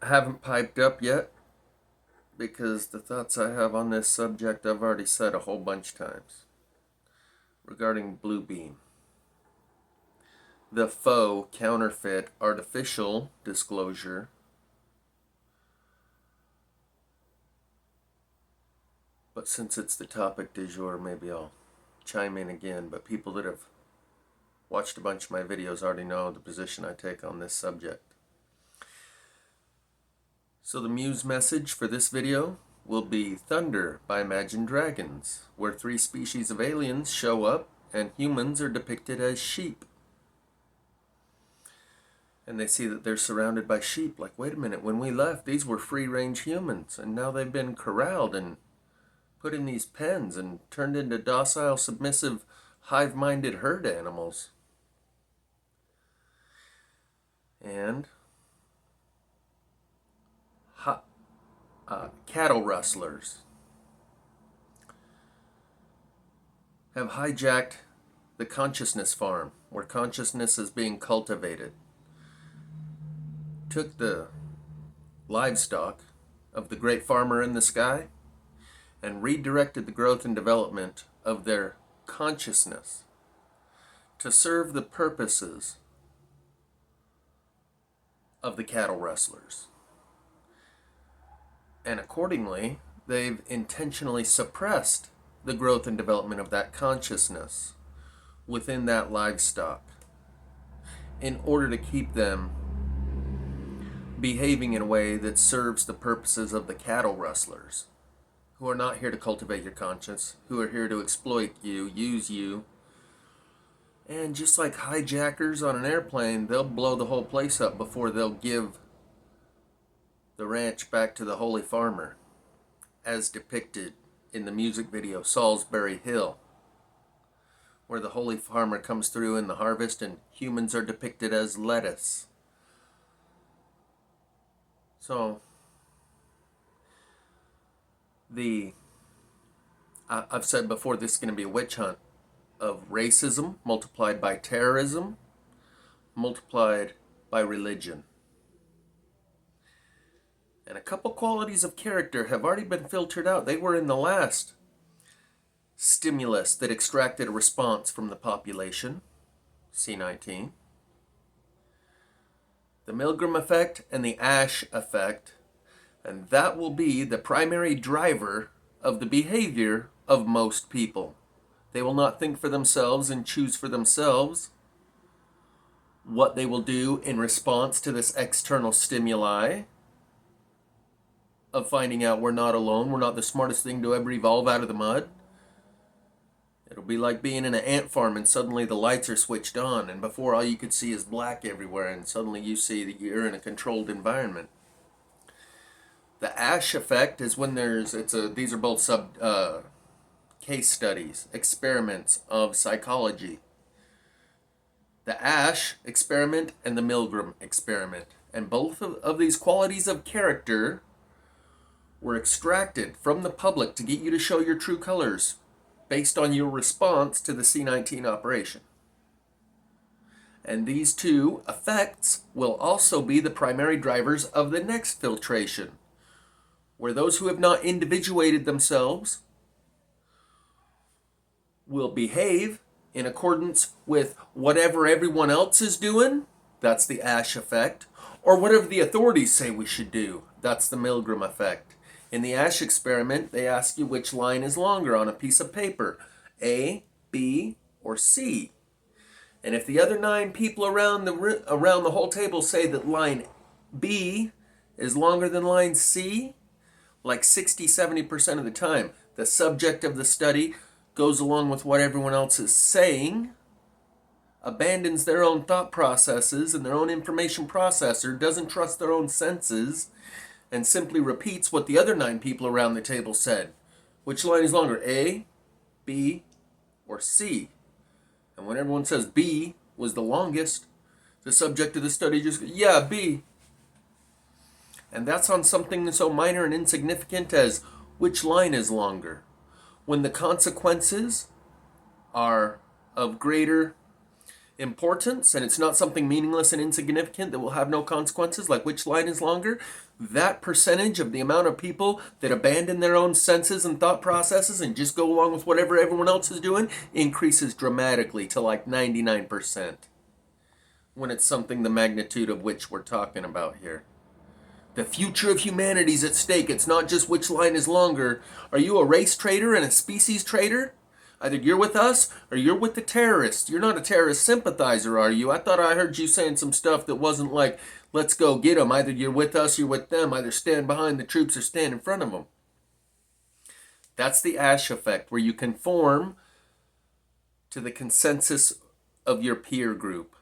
I haven't piped up yet because the thoughts I have on this subject I've already said a whole bunch of times regarding Bluebeam. The faux, counterfeit, artificial disclosure but since it's the topic du jour, maybe I'll chime in again. But people that have watched a bunch of my videos already know the position I take on this subject. So the muse message for this video will be Thunder by Imagine Dragons, where 3 species of aliens show up and humans are depicted as sheep. And they see that they're surrounded by sheep. Like, wait a minute, when we left, these were free-range humans, and now they've been corralled and put in these pens and turned into docile, submissive, hive-minded herd animals. And cattle rustlers have hijacked the consciousness farm where consciousness is being cultivated. Took the livestock of the great farmer in the sky and redirected the growth and development of their consciousness to serve the purposes of the cattle rustlers. And accordingly, they've intentionally suppressed the growth and development of that consciousness within that livestock in order to keep them behaving in a way that serves the purposes of the cattle rustlers, who are not here to cultivate your conscience, who are here to exploit you, use you. And just like hijackers on an airplane, they'll blow the whole place up before they'll give the ranch back to the holy farmer, as depicted in the music video Salisbury Hill, where the holy farmer comes through in the harvest and humans are depicted as lettuce. So I've said before, this is going to be a witch hunt of racism multiplied by terrorism multiplied by religion. And a couple qualities of character have already been filtered out. They were in the last stimulus that extracted a response from the population, C19. The Milgram effect and the Ash effect, and that will be the primary driver of the behavior of most people. They will not think for themselves and choose for themselves what they will do in response to this external stimuli of finding out we're not alone, we're not the smartest thing to ever evolve out of the mud. It'll be like being in an ant farm and suddenly the lights are switched on and before all you could see is black everywhere and suddenly you see that you're in a controlled environment. The Ash effect is when these are both case studies, experiments of psychology. The Ash experiment and the Milgram experiment. And both of these qualities of character were extracted from the public to get you to show your true colors based on your response to the C19 operation. And these two effects will also be the primary drivers of the next filtration, where those who have not individuated themselves will behave in accordance with whatever everyone else is doing, that's the Ash effect, or whatever the authorities say we should do, that's the Milgram effect. In the Ash experiment, they ask you which line is longer on a piece of paper, A, B, or C. And if the other 9 people around the whole table say that line B is longer than line C, like 60-70% of the time, the subject of the study goes along with what everyone else is saying, abandons their own thought processes and their own information processor, doesn't trust their own senses, and simply repeats what the other 9 people around the table said. Which line is longer, A, B, or C? And when everyone says B was the longest, the subject of the study just goes, yeah, B. And that's on something so minor and insignificant as which line is longer. When the consequences are of greater importance, and it's not something meaningless and insignificant that will have no consequences, like which line is longer, that percentage of the amount of people that abandon their own senses and thought processes and just go along with whatever everyone else is doing increases dramatically to like 99% when it's something the magnitude of which we're talking about here. The future of humanity is at stake. It's not just which line is longer. Are you a race traitor and a species traitor? Either you're with us or you're with the terrorists. You're not a terrorist sympathizer, are you? I thought I heard you saying some stuff that wasn't like, let's go get them. Either you're with us or you're with them. Either stand behind the troops or stand in front of them. That's the Ash effect, where you conform to the consensus of your peer group.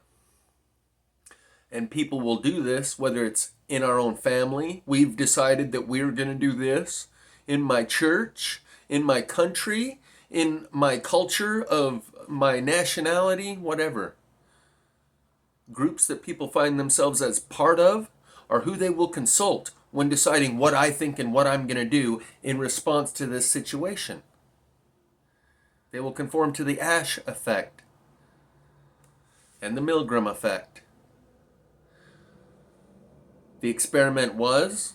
And people will do this, whether it's in our own family. We've decided that we're going to do this. In my church, in my country, in my culture of my nationality, whatever. Groups that people find themselves as part of are who they will consult when deciding what I think and what I'm going to do in response to this situation. They will conform to the Ash effect and the Milgram effect. The experiment was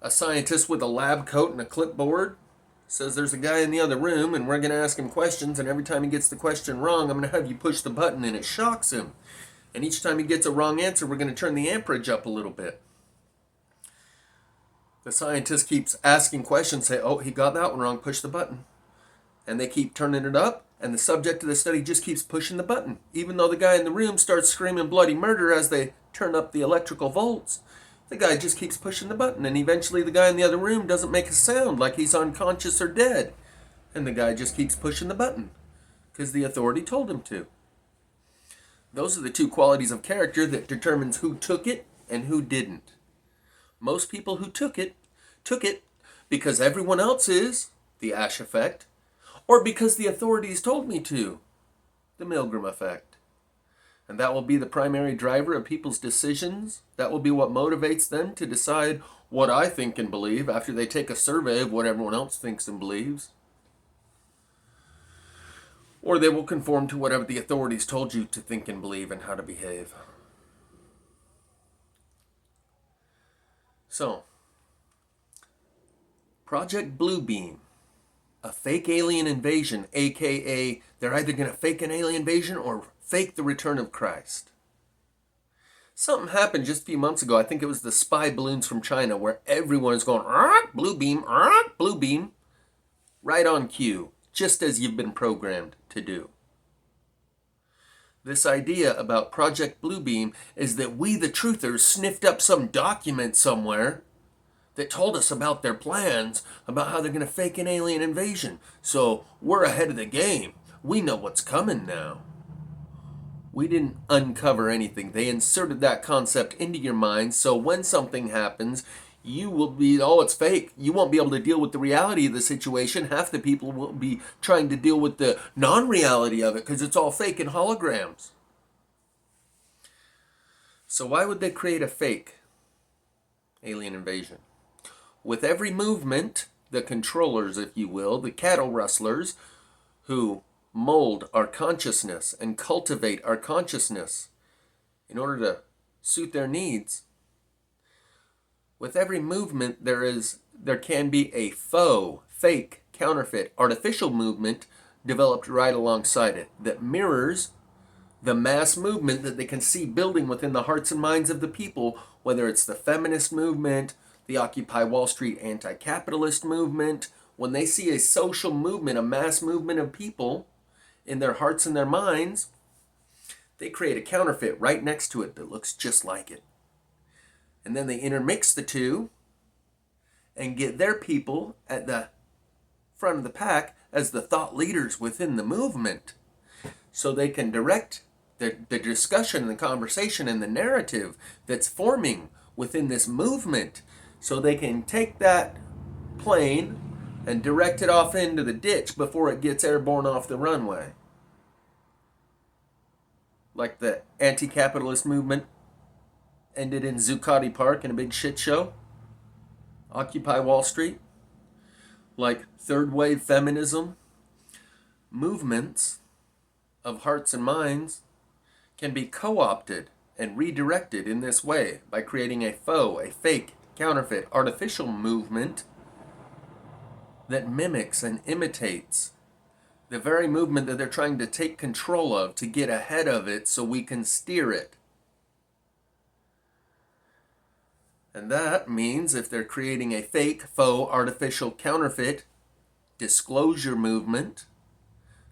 a scientist with a lab coat and a clipboard says there's a guy in the other room and we're going to ask him questions, and every time he gets the question wrong, I'm going to have you push the button, and it shocks him. And each time he gets a wrong answer, we're going to turn the amperage up a little bit. The scientist keeps asking questions, say, oh, he got that one wrong, push the button. And they keep turning it up, and the subject of the study just keeps pushing the button, even though the guy in the room starts screaming bloody murder as they turn up the electrical volts. The guy just keeps pushing the button, and eventually the guy in the other room doesn't make a sound, like he's unconscious or dead. And the guy just keeps pushing the button, because the authority told him to. Those are the two qualities of character that determines who took it and who didn't. Most people who took it because everyone else is, the Ash effect, or because the authorities told me to, the Milgram effect. And that will be the primary driver of people's decisions. That will be what motivates them to decide what I think and believe after they take a survey of what everyone else thinks and believes. Or they will conform to whatever the authorities told you to think and believe and how to behave. So, Project Bluebeam, a fake alien invasion, aka they're either going to fake an alien invasion or fake the return of Christ. Something happened just a few months ago. I think it was the spy balloons from China, where everyone is going, Bluebeam, Bluebeam, right on cue, just as you've been programmed to do. This idea about Project Bluebeam is that we, the truthers, sniffed up some document somewhere that told us about their plans, about how they're going to fake an alien invasion. So we're ahead of the game. We know what's coming now. We didn't uncover anything. They inserted that concept into your mind, so when something happens, you will be, oh, it's fake. You won't be able to deal with the reality of the situation. Half the people will be trying to deal with the non-reality of it because it's all fake and holograms. So why would they create a fake alien invasion? With every movement, the controllers, if you will, the cattle rustlers who mold our consciousness and cultivate our consciousness in order to suit their needs. With every movement, there can be a faux, fake, counterfeit, artificial movement developed right alongside it that mirrors the mass movement that they can see building within the hearts and minds of the people, whether it's the feminist movement, the Occupy Wall Street anti-capitalist movement. When they see a social movement, a mass movement of people in their hearts and their minds, they create a counterfeit right next to it that looks just like it. And then they intermix the two and get their people at the front of the pack as the thought leaders within the movement, so they can direct the discussion, the conversation, and the narrative that's forming within this movement, so they can take that plane and direct it off into the ditch before it gets airborne off the runway. Like the anti-capitalist movement ended in Zuccotti Park in a big shit show. Occupy Wall Street. Like third wave feminism. Movements of hearts and minds can be co-opted and redirected in this way by creating a faux, a fake, counterfeit, artificial movement that mimics and imitates the very movement that they're trying to take control of to get ahead of it so we can steer it. And that means if they're creating a fake, faux, artificial, counterfeit disclosure movement,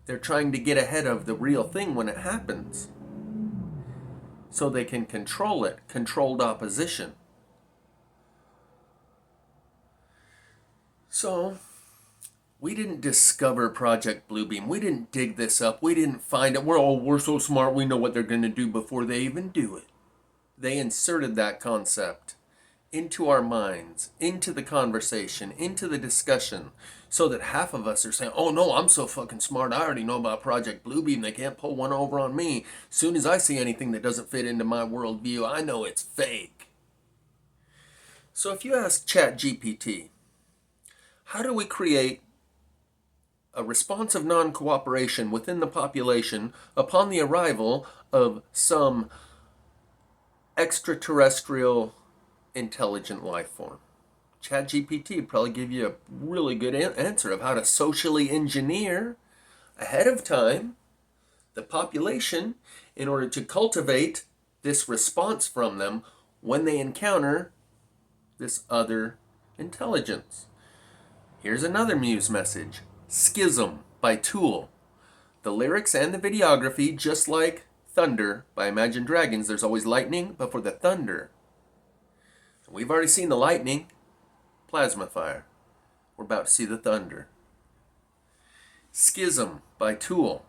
they're trying to get ahead of the real thing when it happens so they can control it, controlled opposition. So, we didn't discover Project Bluebeam. We didn't dig this up. We didn't find it. We're so smart, we know what they're going to do before they even do it. They inserted that concept into our minds, into the conversation, into the discussion, so that half of us are saying, oh no, I'm so fucking smart, I already know about Project Bluebeam, they can't pull one over on me. As soon as I see anything that doesn't fit into my worldview, I know it's fake. So if you ask ChatGPT, how do we create a response of non-cooperation within the population upon the arrival of some extraterrestrial intelligent life form? ChatGPT would probably give you a really good answer of how to socially engineer ahead of time the population in order to cultivate this response from them when they encounter this other intelligence. Here's another Muse message. Schism by Tool. The lyrics and the videography, just like Thunder by Imagine Dragons, there's always lightning before the thunder. We've already seen the lightning, plasma fire. We're about to see the thunder. Schism by Tool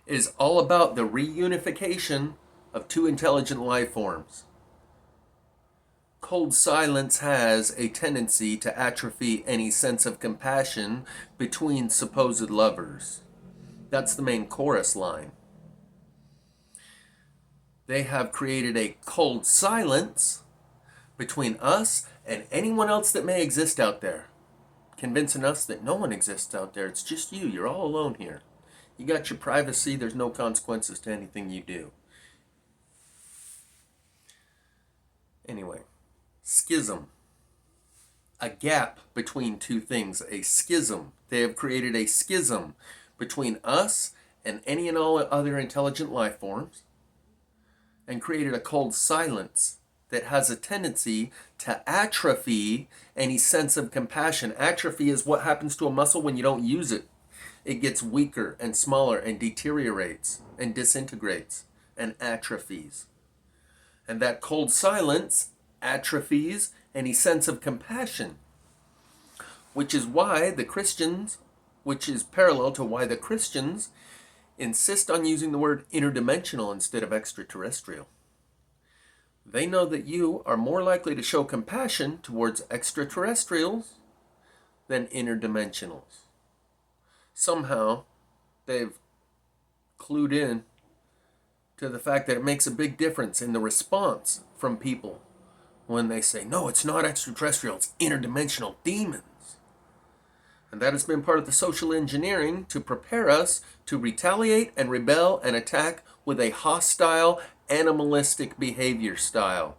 is all about the reunification of two intelligent life forms. Cold silence has a tendency to atrophy any sense of compassion between supposed lovers. That's the main chorus line. They have created a cold silence between us and anyone else that may exist out there, convincing us that no one exists out there. It's just you. You're all alone here. You got your privacy. There's no consequences to anything you do. Anyway, schism. A gap between two things. A schism. They have created a schism between us and any and all other intelligent life forms, and created a cold silence that has a tendency to atrophy any sense of compassion. Atrophy is what happens to a muscle when you don't use it. It gets weaker and smaller and deteriorates and disintegrates and atrophies. And that cold silence atrophies any sense of compassion, which is why the Christians, which is parallel to why the Christians insist on using the word interdimensional instead of extraterrestrial. They know that you are more likely to show compassion towards extraterrestrials than interdimensionals. Somehow, they've clued in to the fact that it makes a big difference in the response from people when they say, no, it's not extraterrestrial, it's interdimensional demons. And that has been part of the social engineering to prepare us to retaliate and rebel and attack with a hostile, animalistic behavior style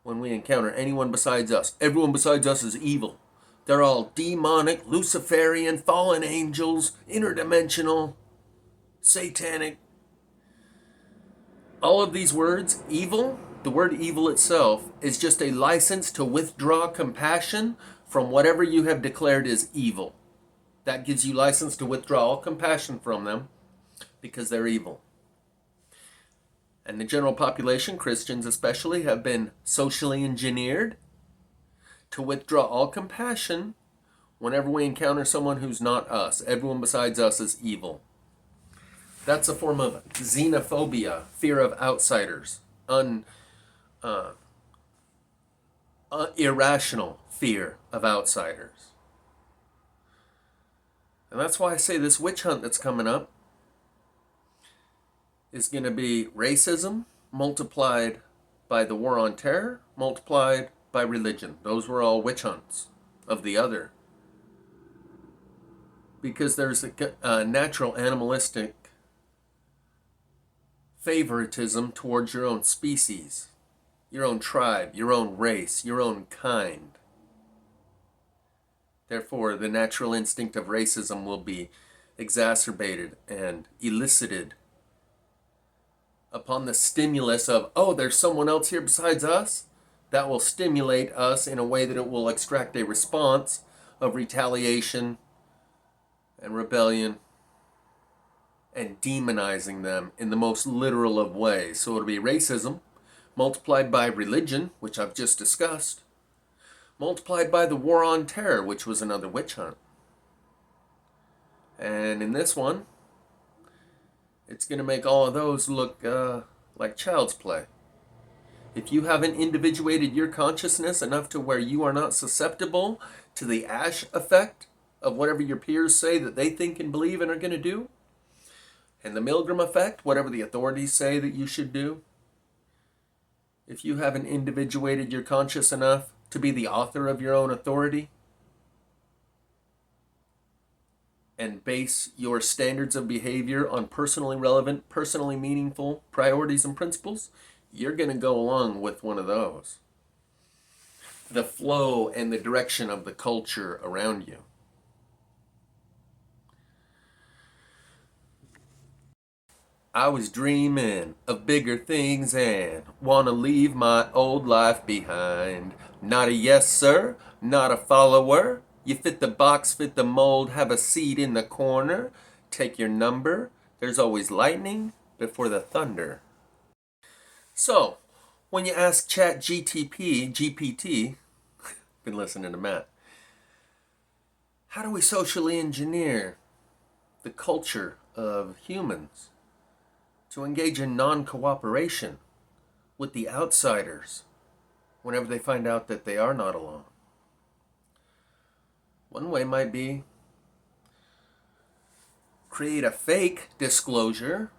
when we encounter anyone besides us. Everyone besides us is evil. They're all demonic, Luciferian, fallen angels, interdimensional, satanic. All of these words, evil, the word evil itself, is just a license to withdraw compassion from whatever you have declared is evil. That gives you license to withdraw all compassion from them because they're evil. And the general population, Christians especially, have been socially engineered to withdraw all compassion whenever we encounter someone who's not us. Everyone besides us is evil. That's a form of xenophobia, fear of outsiders, irrational fear of outsiders. And that's why I say this witch hunt that's coming up is going to be racism multiplied by the war on terror, multiplied by religion. Those were all witch hunts of the other. Because there's a natural animalistic favoritism towards your own species, your own tribe, your own race, your own kind. Therefore, the natural instinct of racism will be exacerbated and elicited upon the stimulus of, oh, there's someone else here besides us. That will stimulate us in a way that it will extract a response of retaliation and rebellion and demonizing them in the most literal of ways. So it'll be racism multiplied by religion, which I've just discussed, multiplied by the war on terror, which was another witch hunt. And in this one, it's going to make all of those look like child's play. If you haven't individuated your consciousness enough to where you are not susceptible to the ash effect of whatever your peers say that they think and believe and are going to do, and the Milgram effect, whatever the authorities say that you should do, if you haven't individuated your conscious enough to be the author of your own authority and base your standards of behavior on personally relevant, personally meaningful priorities and principles, you're going to go along with one of those. The flow and the direction of the culture around you. I was dreaming of bigger things and wanna leave my old life behind. Not a yes sir, not a follower. You fit the box, fit the mold, have a seat in the corner. Take your number, there's always lightning before the thunder. So, when you ask GPT, been listening to Matt, how do we socially engineer the culture of humans to engage in non-cooperation with the outsiders whenever they find out that they are not alone? One way might be create a fake disclosure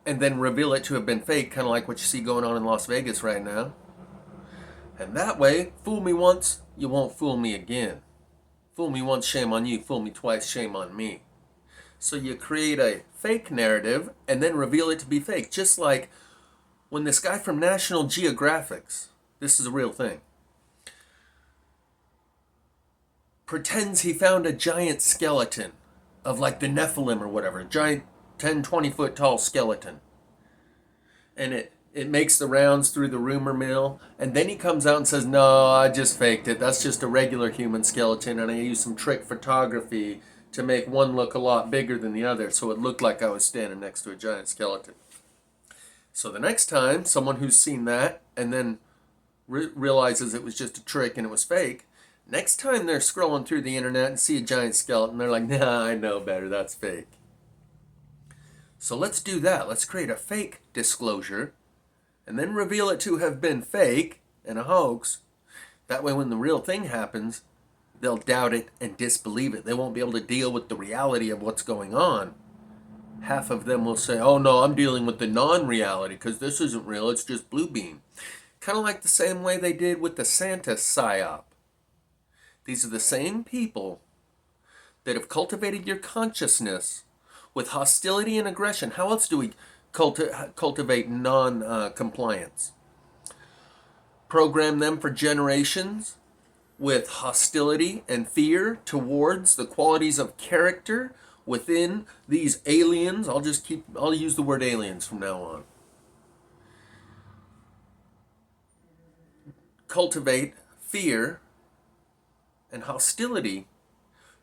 and then reveal it to have been fake, kind of like what you see going on in Las Vegas right now. And that way, fool me once, you won't fool me again. Fool me once, shame on you. Fool me twice, shame on me. So you create a fake narrative and then reveal it to be fake. Just like when this guy from National Geographic, this is a real thing, pretends he found a giant skeleton of like the Nephilim or whatever, a giant 10, 20 foot tall skeleton. And it makes the rounds through the rumor mill. And then he comes out and says, no, I just faked it. That's just a regular human skeleton. And I used some trick photography to make one look a lot bigger than the other, so it looked like I was standing next to a giant skeleton. So the next time, someone who's seen that and then realizes it was just a trick and it was fake, next time they're scrolling through the internet and see a giant skeleton, they're like, nah, I know better, that's fake. So let's do that. Let's create a fake disclosure and then reveal it to have been fake and a hoax. That way when the real thing happens, they'll doubt it and disbelieve it. They won't be able to deal with the reality of what's going on. Half of them will say, oh no, I'm dealing with the non-reality because this isn't real, it's just Bluebeam. Kind of like the same way they did with the Santa psyop. These are the same people that have cultivated your consciousness with hostility and aggression. How else do we cultivate non-compliance? Program them for generations with hostility and fear towards the qualities of character within these aliens. I'll use the word aliens from now on. Cultivate fear and hostility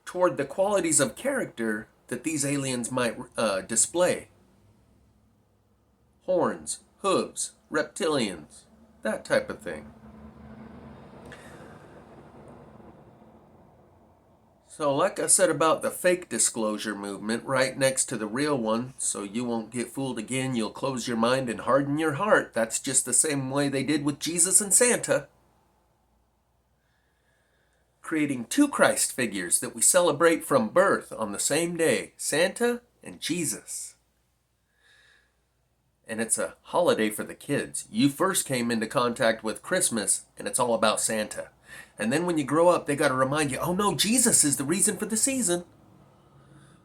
toward the qualities of character that these aliens might display. Horns, hooves, reptilians, that type of thing. So like I said about the fake disclosure movement, right next to the real one, so you won't get fooled again, you'll close your mind and harden your heart. That's just the same way they did with Jesus and Santa. Creating two Christ figures that we celebrate from birth on the same day, Santa and Jesus. And it's a holiday for the kids. You first came into contact with Christmas, and it's all about Santa. And then when you grow up, they got to remind you, oh no, Jesus is the reason for the season.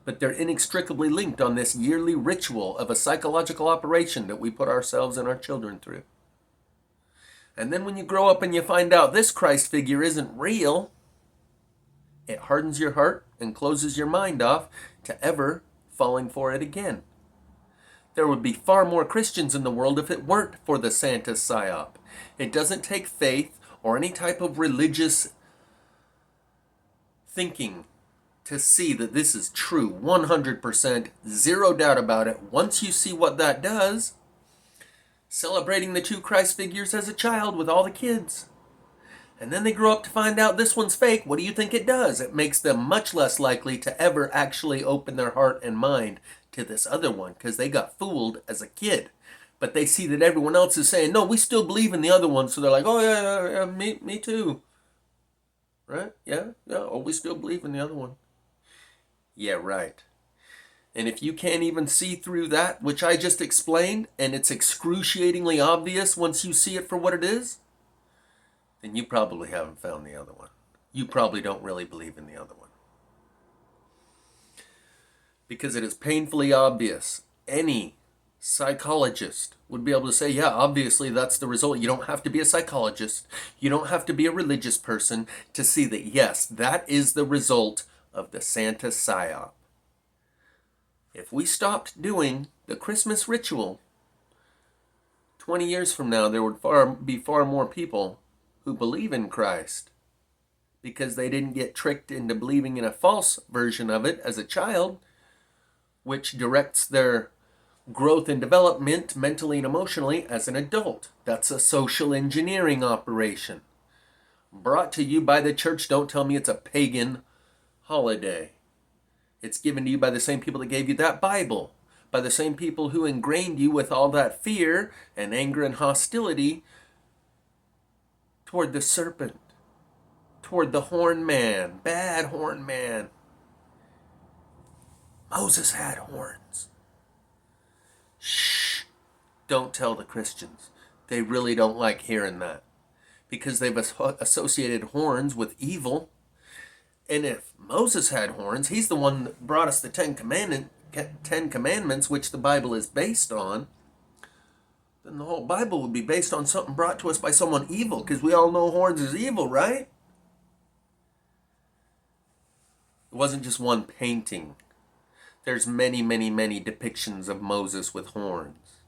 but they're inextricably linked on this yearly ritual of a psychological operation that we put ourselves and our children through. And then when you grow up and you find out this Christ figure isn't real, it hardens your heart and closes your mind off to ever falling for it again. There would be far more Christians in the world if it weren't for the Santa psyop. It doesn't take faith or any type of religious thinking to see that this is true, 100%, zero doubt about it. Once you see what that does, celebrating the two Christ figures as a child with all the kids, and then they grow up to find out this one's fake, what do you think it does? It makes them much less likely to ever actually open their heart and mind to this other one, because they got fooled as a kid. But they see that everyone else is saying, no, we still believe in the other one, so they're like, oh yeah, me too. Right? Yeah, oh, we still believe in the other one. Yeah, right. And if you can't even see through that, which I just explained, and it's excruciatingly obvious once you see it for what it is, then you probably haven't found the other one. You probably don't really believe in the other one. Because it is painfully obvious. Any psychologist would be able to say, yeah, obviously that's the result. You don't have to be a psychologist. You don't have to be a religious person to see that, yes, that is the result of the Santa psyop. If we stopped doing the Christmas ritual, 20 years from now, there would be far more people who believe in Christ because they didn't get tricked into believing in a false version of it as a child, which directs their growth and development mentally and emotionally as an adult. That's a social engineering operation. Brought to you by the church. Don't tell me it's a pagan holiday. It's given to you by the same people that gave you that Bible, by the same people who ingrained you with all that fear and anger and hostility toward the serpent, toward the horn man, bad horn man. Moses had horns. Shh, don't tell the Christians. They really don't like hearing that because they've associated horns with evil. And if Moses had horns, he's the one that brought us the Ten Commandments, which the Bible is based on. Then the whole Bible would be based on something brought to us by someone evil, because we all know horns is evil, right? It wasn't just one painting. There's many, many, many depictions of Moses with horns.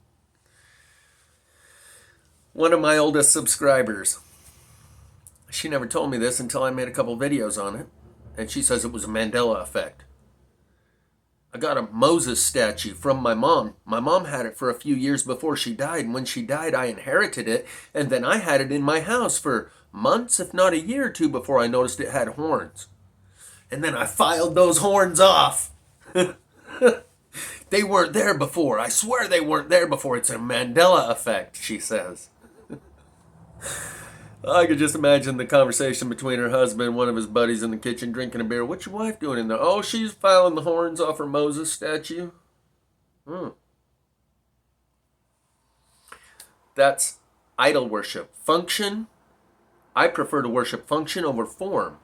One of my oldest subscribers, she never told me this until I made a couple videos on it. And she says it was a Mandela effect. I got a Moses statue from my mom. My mom had it for a few years before she died. And when she died, I inherited it. And then I had it in my house for months, if not a year or two, before I noticed it had horns. And then I filed those horns off. They weren't there before. I swear they weren't there before. It's a Mandela effect, she says. I could just imagine the conversation between her husband and one of his buddies in the kitchen drinking a beer. What's your wife doing in there? Oh, she's filing the horns off her Moses statue. That's idol worship. Function. I prefer to worship function over form.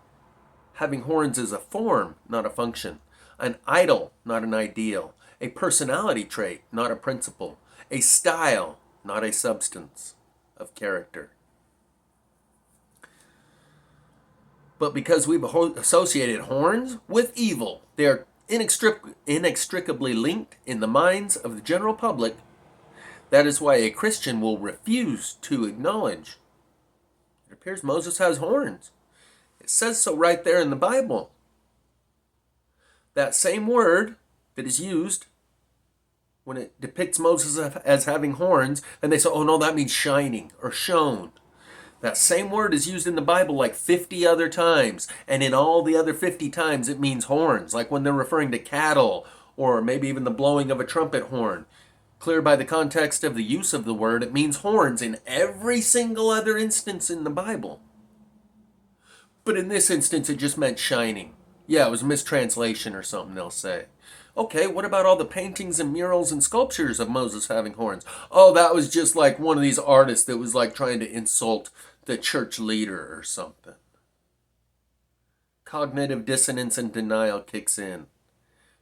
Having horns is a form, not a function. An idol, not an ideal. A personality trait, not a principle. A style, not a substance of character. But because we've associated horns with evil, they are inextricably linked in the minds of the general public. That is why a Christian will refuse to acknowledge. It appears Moses has horns. It says so right there in the Bible. That same word that is used when it depicts Moses as having horns, and they say, oh no, that means shining or shone. That same word is used in the Bible like 50 other times, and in all the other 50 times it means horns, like when they're referring to cattle, or maybe even the blowing of a trumpet horn. Clear by the context of the use of the word, it means horns in every single other instance in the Bible. But in this instance it just meant shining. Yeah, it was a mistranslation or something, they'll say. Okay, what about all the paintings and murals and sculptures of Moses having horns? Oh, that was just like one of these artists that was like trying to insult the church leader or something. Cognitive dissonance and denial kicks in.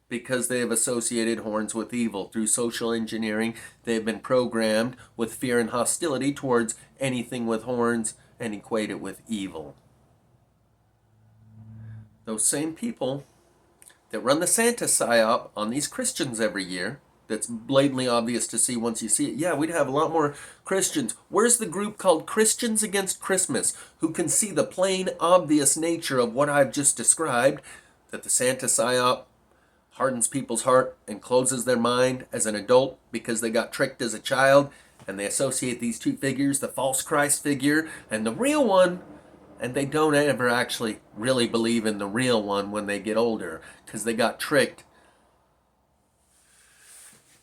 because they have associated horns with evil. Through social engineering, they have been programmed with fear and hostility towards anything with horns and equate it with evil. Those same people that run the Santa psyop on these Christians every year, that's blatantly obvious to see once you see it. Yeah, we'd have a lot more Christians. Where's the group called Christians Against Christmas, who can see the plain, obvious nature of what I've just described, that the Santa psyop hardens people's heart and closes their mind as an adult because they got tricked as a child, and they associate these two figures, the false Christ figure and the real one, and they don't ever actually really believe in the real one when they get older because they got tricked.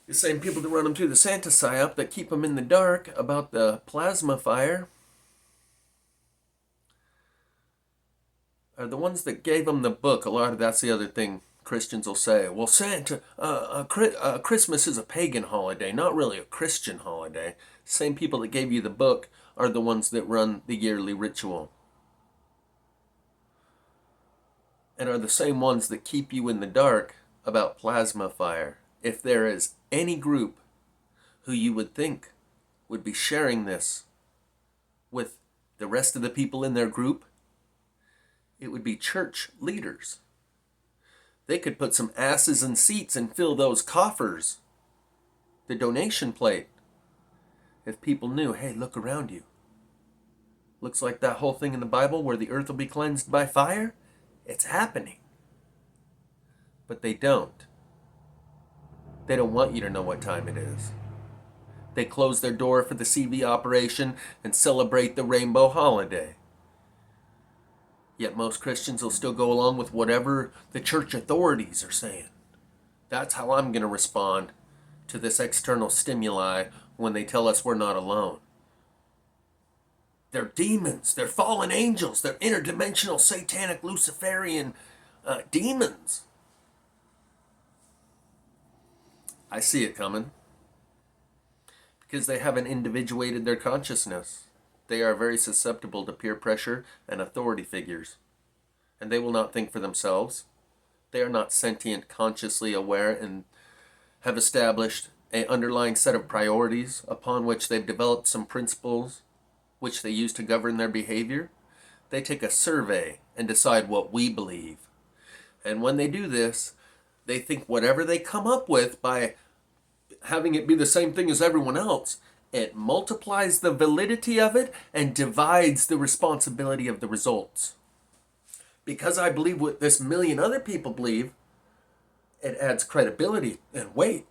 The same people that run them through the Santa psyop that keep them in the dark about the plasma fire are the ones that gave them the book. A lot of that's the other thing Christians will say. Well, Santa, Christmas is a pagan holiday, not really a Christian holiday. Same people that gave you the book are the ones that run the yearly ritual. And are the same ones that keep you in the dark about plasma fire. If there is any group who you would think would be sharing this with the rest of the people in their group, it would be church leaders. They could put some asses in seats and fill those coffers, the donation plate, if people knew, hey, look around you. Looks like that whole thing in the Bible where the earth will be cleansed by fire. It's happening. But they don't. They don't want you to know what time it is. They close their door for the CV operation and celebrate the rainbow holiday. Yet most Christians will still go along with whatever the church authorities are saying. That's how I'm going to respond to this external stimuli when they tell us we're not alone. They're demons. They're fallen angels. They're interdimensional, satanic, Luciferian demons. I see it coming. Because they haven't individuated their consciousness. They are very susceptible to peer pressure and authority figures. And they will not think for themselves. They are not sentient, consciously aware, and have established an underlying set of priorities upon which they've developed some principles which they use to govern their behavior. They take a survey and decide what we believe. And when they do this, they think whatever they come up with by having it be the same thing as everyone else, it multiplies the validity of it and divides the responsibility of the results. Because I believe what this million other people believe, it adds credibility and weight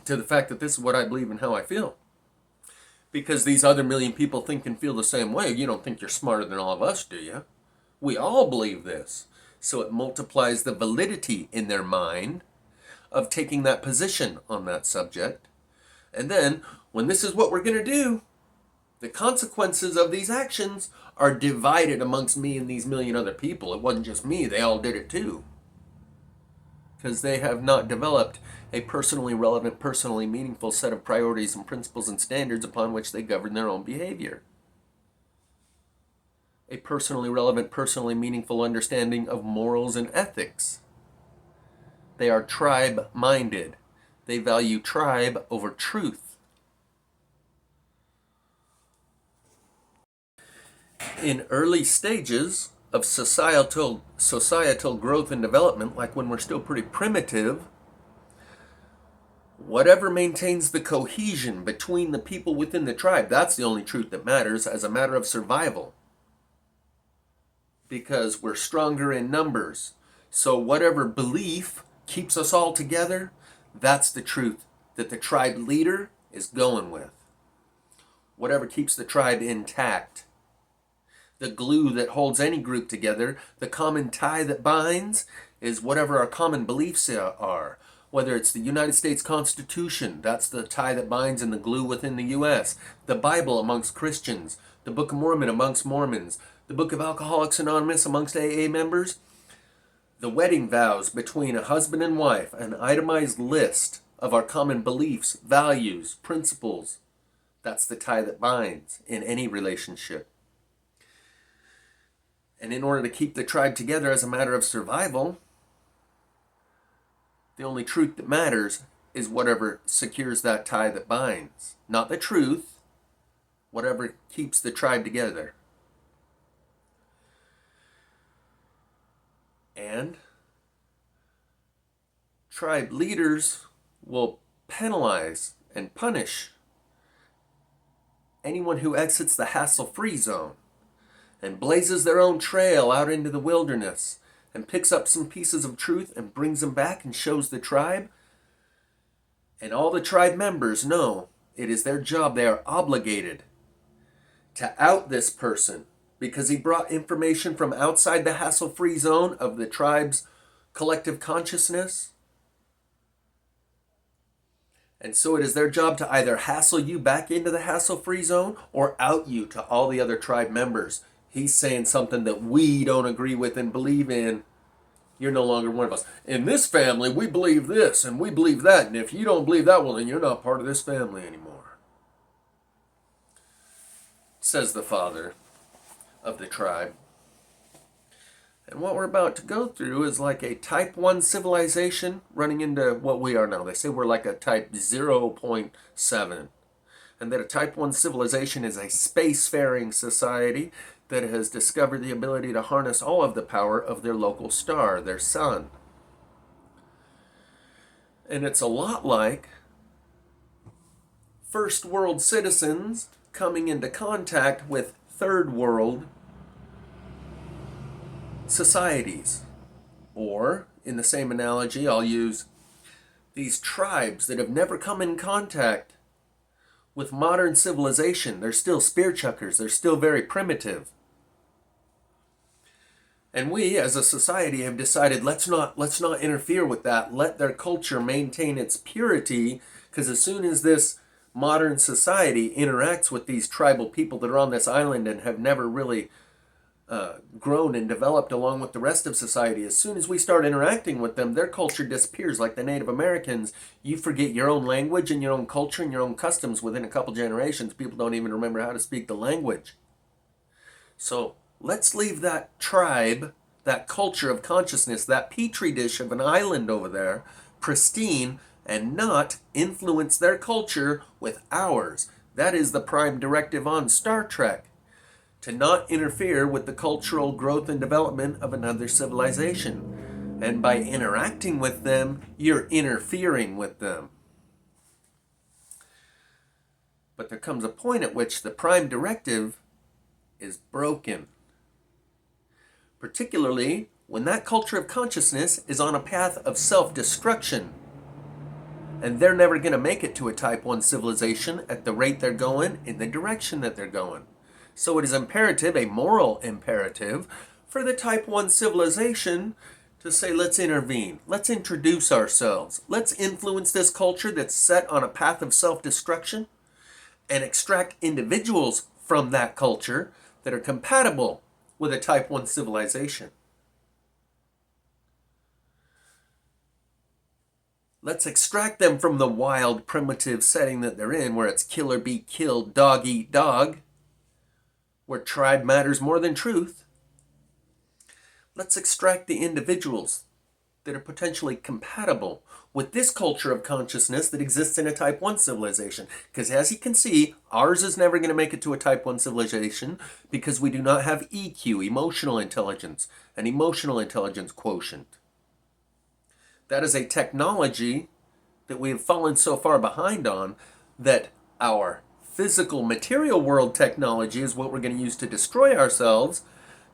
to the fact that this is what I believe and how I feel. Because these other million people think and feel the same way. You don't think you're smarter than all of us, do you? We all believe this. So it multiplies the validity in their mind of taking that position on that subject. And then, when this is what we're going to do, the consequences of these actions are divided amongst me and these million other people. It wasn't just me, they all did it too. Because they have not developed a personally relevant, personally meaningful set of priorities and principles and standards upon which they govern their own behavior. A personally relevant, personally meaningful understanding of morals and ethics. They are tribe-minded. They value tribe over truth. In early stages of societal growth and development, like when we're still pretty primitive, whatever maintains the cohesion between the people within the tribe, that's the only truth that matters as a matter of survival. Because we're stronger in numbers. So whatever belief keeps us all together, that's the truth that the tribe leader is going with. Whatever keeps the tribe intact. The glue that holds any group together, the common tie that binds, is whatever our common beliefs are. Whether it's the United States Constitution, that's the tie that binds and the glue within the U.S., the Bible amongst Christians, the Book of Mormon amongst Mormons, the Book of Alcoholics Anonymous amongst AA members, the wedding vows between a husband and wife, an itemized list of our common beliefs, values, principles. That's the tie that binds in any relationship. And in order to keep the tribe together as a matter of survival, The only truth that matters is whatever secures that tie that binds. Not the truth, whatever keeps the tribe together. And tribe leaders will penalize and punish anyone who exits the hassle-free zone and blazes their own trail out into the wilderness and picks up some pieces of truth and brings them back and shows the tribe. And all the tribe members know it is their job, they are obligated to out this person because he brought information from outside the hassle-free zone of the tribe's collective consciousness. And so it is their job to either hassle you back into the hassle-free zone or out you to all the other tribe members. He's saying something that we don't agree with and believe in. You're no longer one of us. In this family, we believe this and we believe that. And if you don't believe that, well, then you're not part of this family anymore. Says the father of the tribe. And what we're about to go through is like a type 1 civilization running into what we are now. They say we're like a type 0.7. And that a type 1 civilization is a spacefaring society that has discovered the ability to harness all of the power of their local star, their sun. And it's a lot like first world citizens coming into contact with third world societies. Or, in the same analogy, I'll use these tribes that have never come in contact with modern civilization. They're still spear chuckers. They're still very primitive. And we, as a society, have decided let's not interfere with that. Let their culture maintain its purity, because as soon as this modern society interacts with these tribal people that are on this island and have never really grown and developed along with the rest of society, as soon as we start interacting with them, their culture disappears. Like the Native Americans, you forget your own language and your own culture and your own customs within a couple generations. People don't even remember how to speak the language. So let's leave that tribe, that culture of consciousness, that petri dish of an island over there, pristine, and not influence their culture with ours. That is the prime directive on Star Trek. To not interfere with the cultural growth and development of another civilization. And by interacting with them, you're interfering with them. But there comes a point at which the prime directive is broken. Particularly when that culture of consciousness is on a path of self-destruction. And they're never going to make it to a type 1 civilization at the rate they're going, in the direction that they're going. So it is imperative, a moral imperative, for the type 1 civilization to say, let's intervene, let's introduce ourselves, let's influence this culture that's set on a path of self-destruction and extract individuals from that culture that are compatible with a type 1 civilization. Let's extract them from the wild, primitive setting that they're in, where it's kill or be killed, dog eat dog, where tribe matters more than truth. Let's extract the individuals that are potentially compatible with this culture of consciousness that exists in a type 1 civilization. Because as you can see, ours is never going to make it to a type 1 civilization because we do not have EQ, emotional intelligence, an emotional intelligence quotient. That is a technology that we have fallen so far behind on that our physical material world technology is what we're going to use to destroy ourselves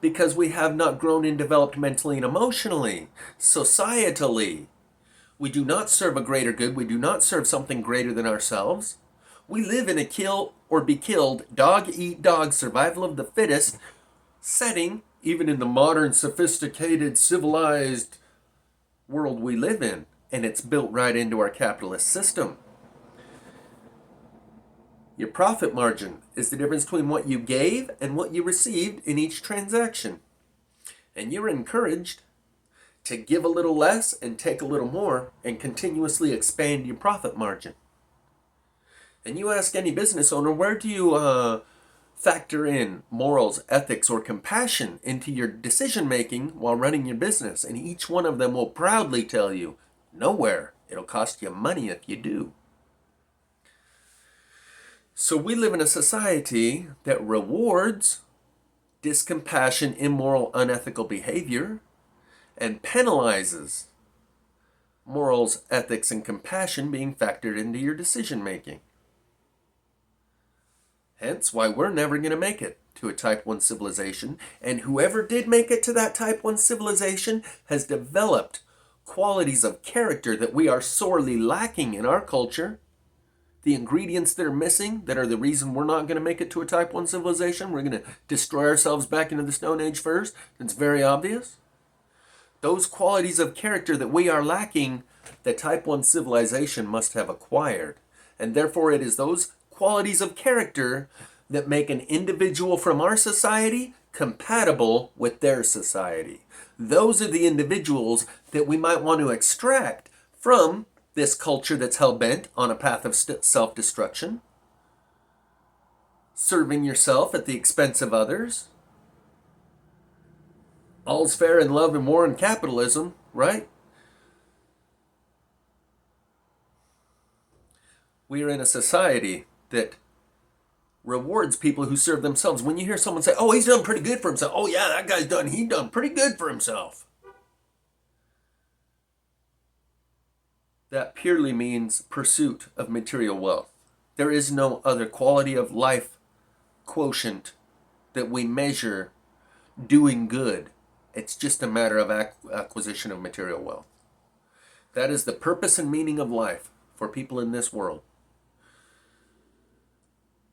because we have not grown and developed mentally and emotionally, societally. We do not serve a greater good. We do not serve something greater than ourselves. We live in a kill or be killed, dog eat dog, survival of the fittest setting, even in the modern, sophisticated, civilized world we live in. And it's built right into our capitalist system. Your profit margin is the difference between what you gave and what you received in each transaction. And you're encouraged to give a little less and take a little more and continuously expand your profit margin. And you ask any business owner, where do you factor in morals, ethics, or compassion into your decision making while running your business? And each one of them will proudly tell you, Nowhere. It'll cost you money if you do. So we live in a society that rewards discompassion, immoral, unethical behavior, and penalizes morals, ethics, and compassion being factored into your decision making. Hence why we're never going to make it to a type 1 civilization, and whoever did make it to that type 1 civilization has developed qualities of character that we are sorely lacking in our culture. The ingredients that are missing, that are the reason we're not going to make it to a type 1 civilization, we're going to destroy ourselves back into the Stone Age first. It's very obvious. Those qualities of character that we are lacking, the type 1 civilization must have acquired. And therefore it is those qualities of character that make an individual from our society compatible with their society. Those are the individuals that we might want to extract from this culture that's hell-bent on a path of self-destruction, serving yourself at the expense of others. All's fair in love and war and capitalism, right? We are in a society that rewards people who serve themselves. When you hear someone say, oh, he's done pretty good for himself. Oh, yeah, that guy's done pretty good for himself. That purely means pursuit of material wealth. There is no other quality of life quotient that we measure doing good. It's just a matter of acquisition of material wealth. That is the purpose and meaning of life for people in this world.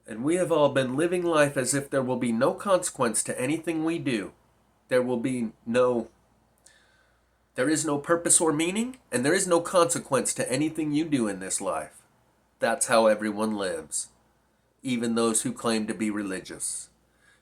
And we have all been living life as if there will be no consequence to anything we do. There is no purpose or meaning, and there is no consequence to anything you do in this life. That's how everyone lives, even those who claim to be religious.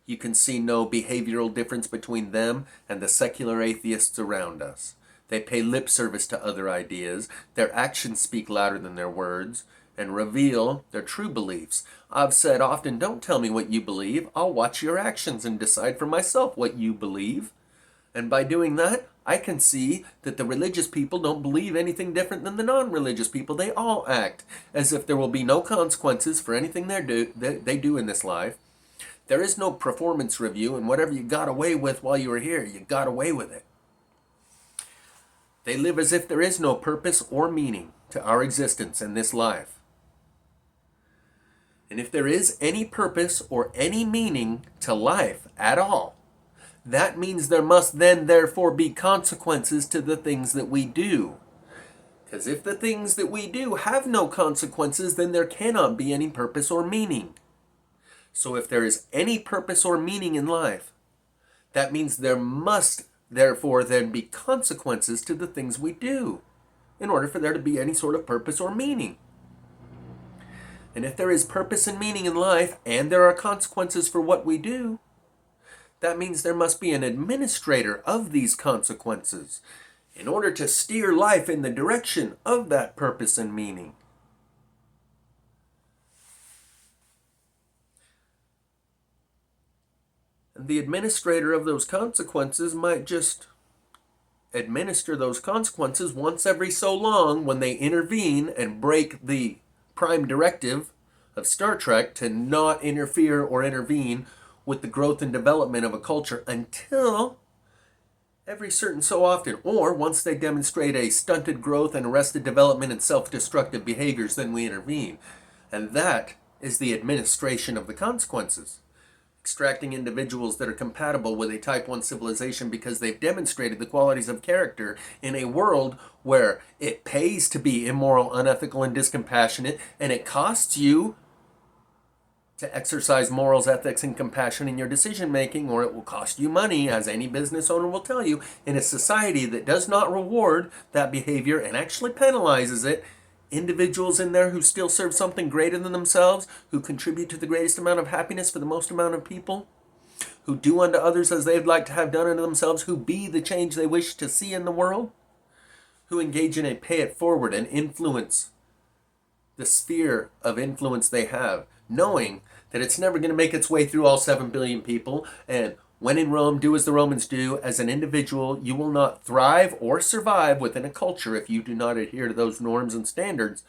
You can see no behavioral difference between them and the secular atheists around us. They pay lip service to other ideas. Their actions speak louder than their words and reveal their true beliefs. I've said often, don't tell me what you believe. I'll watch your actions and decide for myself what you believe. And by doing that, I can see that the religious people don't believe anything different than the non-religious people. They all act as if there will be no consequences for anything they do in this life. There is no performance review, and whatever you got away with while you were here, you got away with it. They live as if there is no purpose or meaning to our existence in this life. And if there is any purpose or any meaning to life at all, that means there must then therefore be consequences to the things that we do. Because if the things that we do have no consequences, then there cannot be any purpose or meaning. So if there is any purpose or meaning in life, that means there must therefore then be consequences to the things we do in order for there to be any sort of purpose or meaning. And if there is purpose and meaning in life, and there are consequences for what we do, that means there must be an administrator of these consequences in order to steer life in the direction of that purpose and meaning. And the administrator of those consequences might just administer those consequences once every so long when they intervene and break the prime directive of Star Trek to not interfere or intervene with the growth and development of a culture until every certain so often, or once they demonstrate a stunted growth and arrested development and self-destructive behaviors, then we intervene. And that is the administration of the consequences. Extracting individuals that are compatible with a type 1 civilization because they've demonstrated the qualities of character in a world where it pays to be immoral, unethical, and discompassionate, and it costs you to exercise morals, ethics, and compassion in your decision making, or it will cost you money, as any business owner will tell you. In a society that does not reward that behavior and actually penalizes it, individuals in there who still serve something greater than themselves, who contribute to the greatest amount of happiness for the most amount of people, who do unto others as they'd like to have done unto themselves, who be the change they wish to see in the world, who engage in a pay it forward and influence the sphere of influence they have, knowing that it's never going to make its way through all 7 billion people, and When in Rome, do as the Romans do. As an individual, you will not thrive or survive within a culture if you do not adhere to those norms and standards.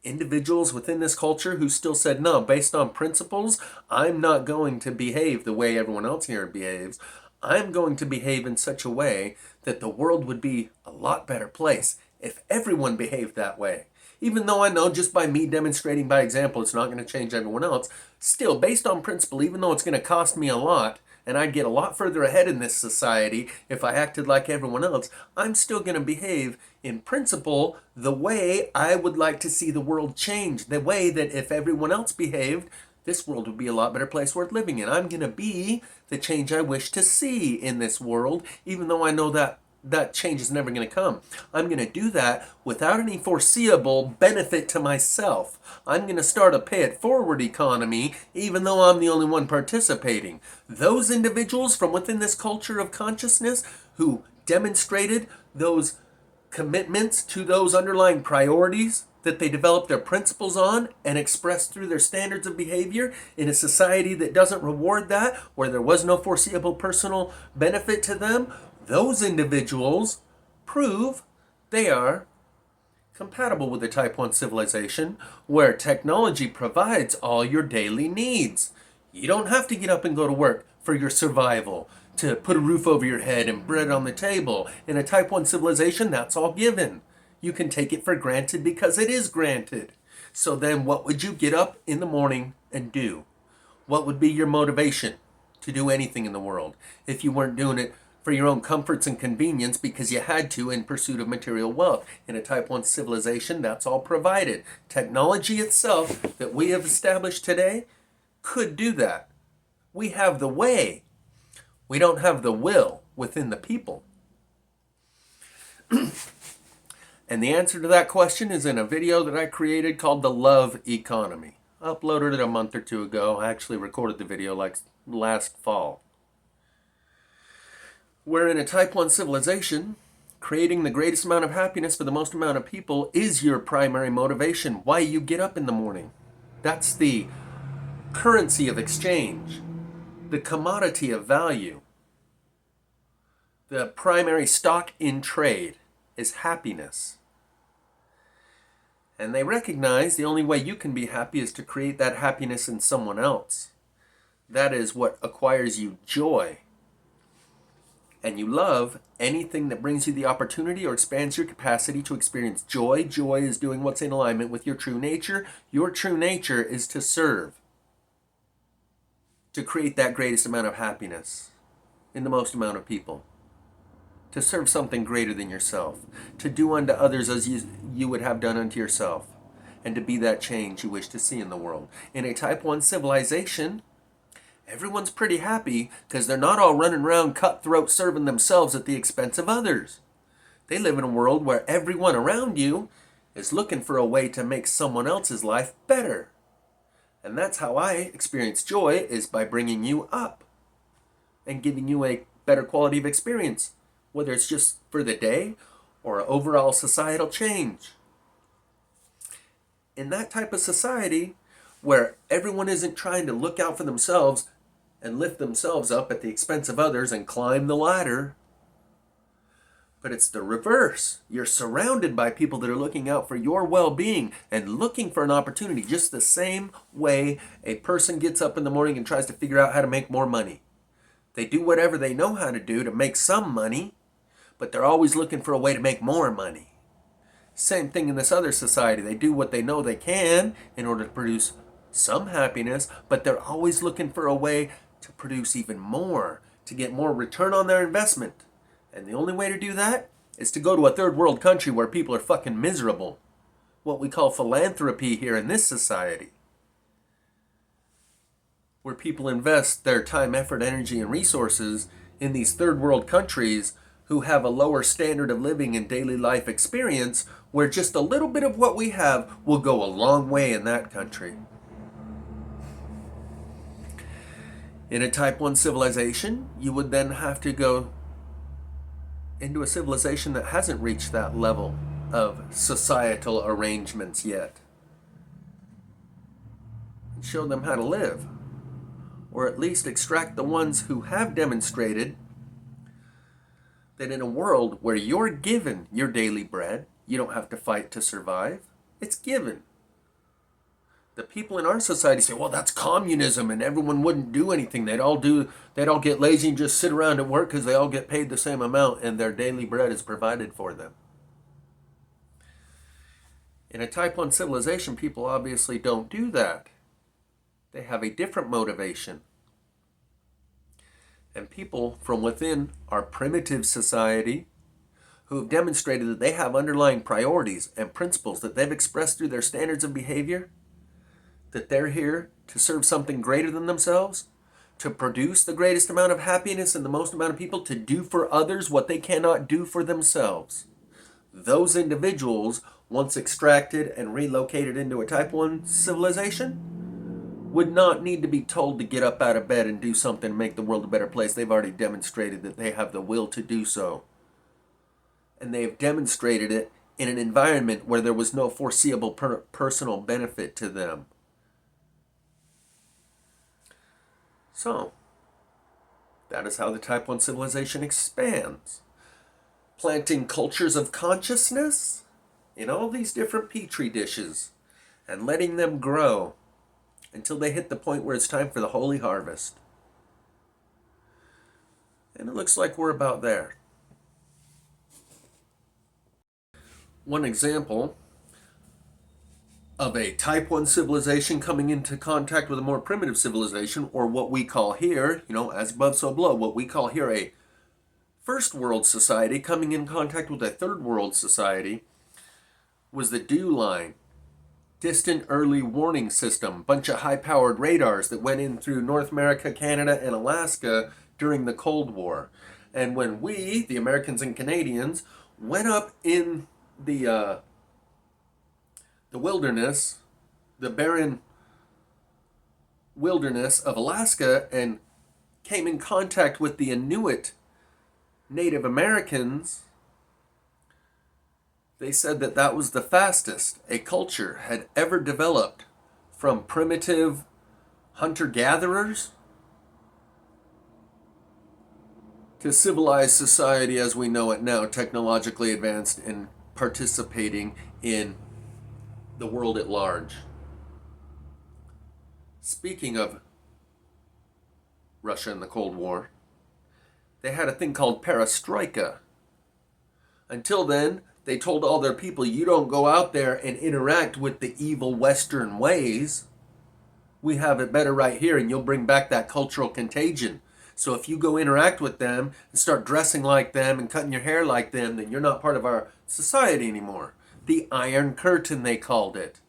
Individuals within this culture who still said, no, based on principles, I'm not going to behave the way everyone else here behaves. I'm going to behave in such a way that the world would be a lot better place if everyone behaved that way. Even though I know just by me demonstrating by example, it's not going to change everyone else, still, based on principle, even though it's going to cost me a lot, and I'd get a lot further ahead in this society if I acted like everyone else, I'm still going to behave in principle the way I would like to see the world change. The way that if everyone else behaved, this world would be a lot better place worth living in. I'm going to be the change I wish to see in this world, even though I know that change is never going to come. I'm going to do that without any foreseeable benefit to myself. I'm going to start a pay-it-forward economy, even though I'm the only one participating. Those individuals from within this culture of consciousness who demonstrated those commitments to those underlying priorities that they developed their principles on and expressed through their standards of behavior in a society that doesn't reward that, where there was no foreseeable personal benefit to them, those individuals prove they are compatible with the Type 1 civilization where technology provides all your daily needs. You don't have to get up and go to work for your survival, to put a roof over your head and bread on the table. In a Type 1 civilization, that's all given. You can take it for granted because it is granted. So then what would you get up in the morning and do? What would be your motivation to do anything in the world if you weren't doing it for your own comforts and convenience because you had to in pursuit of material wealth? In a Type 1 civilization, that's all provided. Technology itself that we have established today could do that. We have the way. We don't have the will within the people. And the answer to that question is in a video that I created called The Love Economy. I uploaded it a month or two ago. I actually recorded the video like last fall. Where in a Type 1 civilization, creating the greatest amount of happiness for the most amount of people is your primary motivation. Why you get up in the morning. That's the currency of exchange, the commodity of value. The primary stock in trade is happiness. And they recognize the only way you can be happy is to create that happiness in someone else. That is what acquires you joy. And you love anything that brings you the opportunity or expands your capacity to experience joy. Joy is doing what's in alignment with your true nature. Your true nature is to serve, to create that greatest amount of happiness in the most amount of people, to serve something greater than yourself, to do unto others as you would have done unto yourself, and to be that change you wish to see in the world. In a Type 1 civilization, everyone's pretty happy because they're not all running around cutthroat serving themselves at the expense of others. They live in a world where everyone around you is looking for a way to make someone else's life better. And that's how I experience joy, is by bringing you up and giving you a better quality of experience, whether it's just for the day or overall societal change. In that type of society where everyone isn't trying to look out for themselves and lift themselves up at the expense of others and climb the ladder, but it's the reverse. You're surrounded by people that are looking out for your well-being and looking for an opportunity, just the same way a person gets up in the morning and tries to figure out how to make more money. They do whatever they know how to do to make some money, but they're always looking for a way to make more money. Same thing in this other society. They do what they know they can in order to produce some happiness, but they're always looking for a way to produce even more, to get more return on their investment. And the only way to do that is to go to a third world country where people are fucking miserable. What we call philanthropy here in this society. Where people invest their time, effort, energy, and resources in these third world countries who have a lower standard of living and daily life experience, where just a little bit of what we have will go a long way in that country. In a Type 1 civilization, you would then have to go into a civilization that hasn't reached that level of societal arrangements yet, and show them how to live. or at least extract the ones who have demonstrated that in a world where you're given your daily bread, you don't have to fight to survive. It's given. The people in our society say, well, that's communism and everyone wouldn't do anything. They'd all get lazy and just sit around at work because they all get paid the same amount and their daily bread is provided for them. In a type 1 civilization, people obviously don't do that. They have a different motivation. And people from within our primitive society who have demonstrated that they have underlying priorities and principles that they've expressed through their standards of behavior, that they're here to serve something greater than themselves, to produce the greatest amount of happiness and the most amount of people, to do for others what they cannot do for themselves. Those individuals, once extracted and relocated into a type 1 civilization, would not need to be told to get up out of bed and do something to make the world a better place. They've already demonstrated that they have the will to do so. And they have demonstrated it in an environment where there was no foreseeable personal benefit to them. So, that is how the type 1 civilization expands. Planting cultures of consciousness in all these different petri dishes and letting them grow until they hit the point where it's time for the holy harvest. And it looks like we're about there. One example of a type 1 civilization coming into contact with a more primitive civilization, or what we call here, as above so below, what we call here a first world society coming in contact with a third world society, was the DEW line. Distant Early Warning System, bunch of high-powered radars that went in through North America, Canada, and Alaska during the Cold War. And when we, the Americans and Canadians, went up in the wilderness, the barren wilderness of Alaska, and came in contact with the Inuit Native Americans, they said that that was the fastest a culture had ever developed from primitive hunter-gatherers to civilized society as we know it now, technologically advanced and participating in the world at large. Speaking of Russia and the Cold War, they had a thing called perestroika. Until then, they told all their people, you don't go out there and interact with the evil Western ways. We have it better right here, and you'll bring back that cultural contagion. So if you go interact with them and start dressing like them and cutting your hair like them, then you're not part of our society anymore. The Iron Curtain, they called it.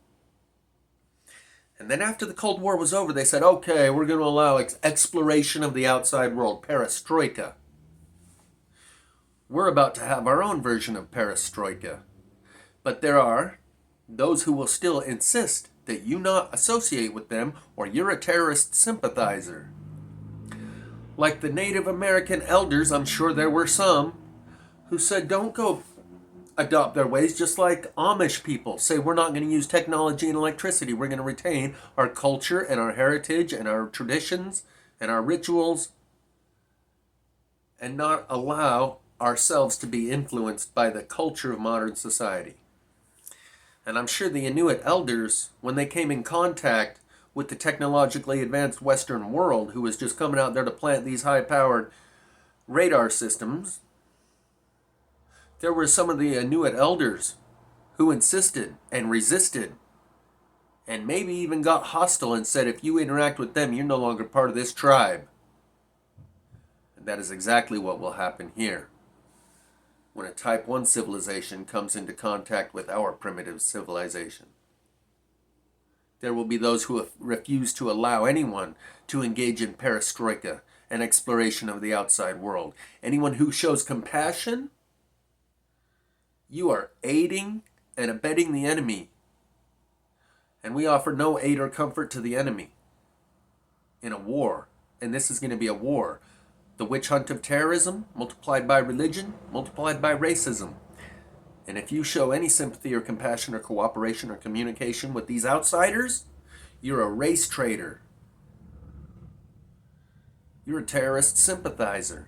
And then after the Cold War was over, they said, okay, we're going to allow exploration of the outside world, perestroika. We're about to have our own version of perestroika. But there are those who will still insist that you not associate with them or you're a terrorist sympathizer. Like the Native American elders, I'm sure there were some, who said don't go adopt their ways, just like Amish people say we're not going to use technology and electricity. We're going to retain our culture and our heritage and our traditions and our rituals and not allow ourselves to be influenced by the culture of modern society. And I'm sure the Inuit elders, when they came in contact with the technologically advanced Western world, who was just coming out there to plant these high-powered radar systems, there were some of the Inuit elders who insisted and resisted and maybe even got hostile and said, if you interact with them, you're no longer part of this tribe. And that is exactly what will happen here when a type 1 civilization comes into contact with our primitive civilization. There will be those who refuse to allow anyone to engage in perestroika, an exploration of the outside world. Anyone who shows compassion, you are aiding and abetting the enemy. And we offer no aid or comfort to the enemy in a war. And this is going to be a war. The witch hunt of terrorism, multiplied by religion, multiplied by racism. And if you show any sympathy or compassion or cooperation or communication with these outsiders, you're a race traitor. You're a terrorist sympathizer.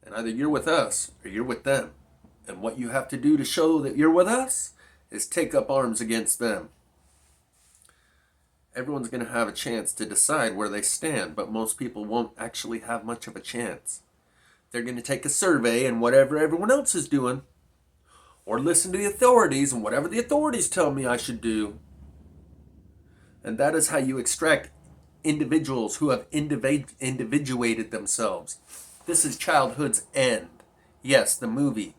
And either you're with us or you're with them. And what you have to do to show that you're with us is take up arms against them. Everyone's going to have a chance to decide where they stand, but most people won't actually have much of a chance. They're going to take a survey and whatever everyone else is doing, or listen to the authorities and whatever the authorities tell me I should do. And that is how you extract individuals who have individuated themselves. This is childhood's end. Yes, the movie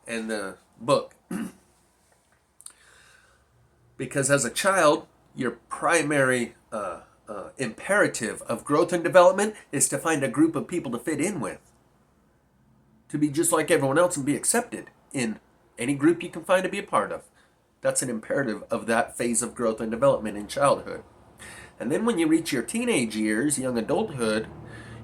and the book. Because as a child, your primary imperative of growth and development is to find a group of people to fit in with. To be just like everyone else and be accepted in any group you can find to be a part of. That's an imperative of that phase of growth and development in childhood. And then when you reach your teenage years, young adulthood,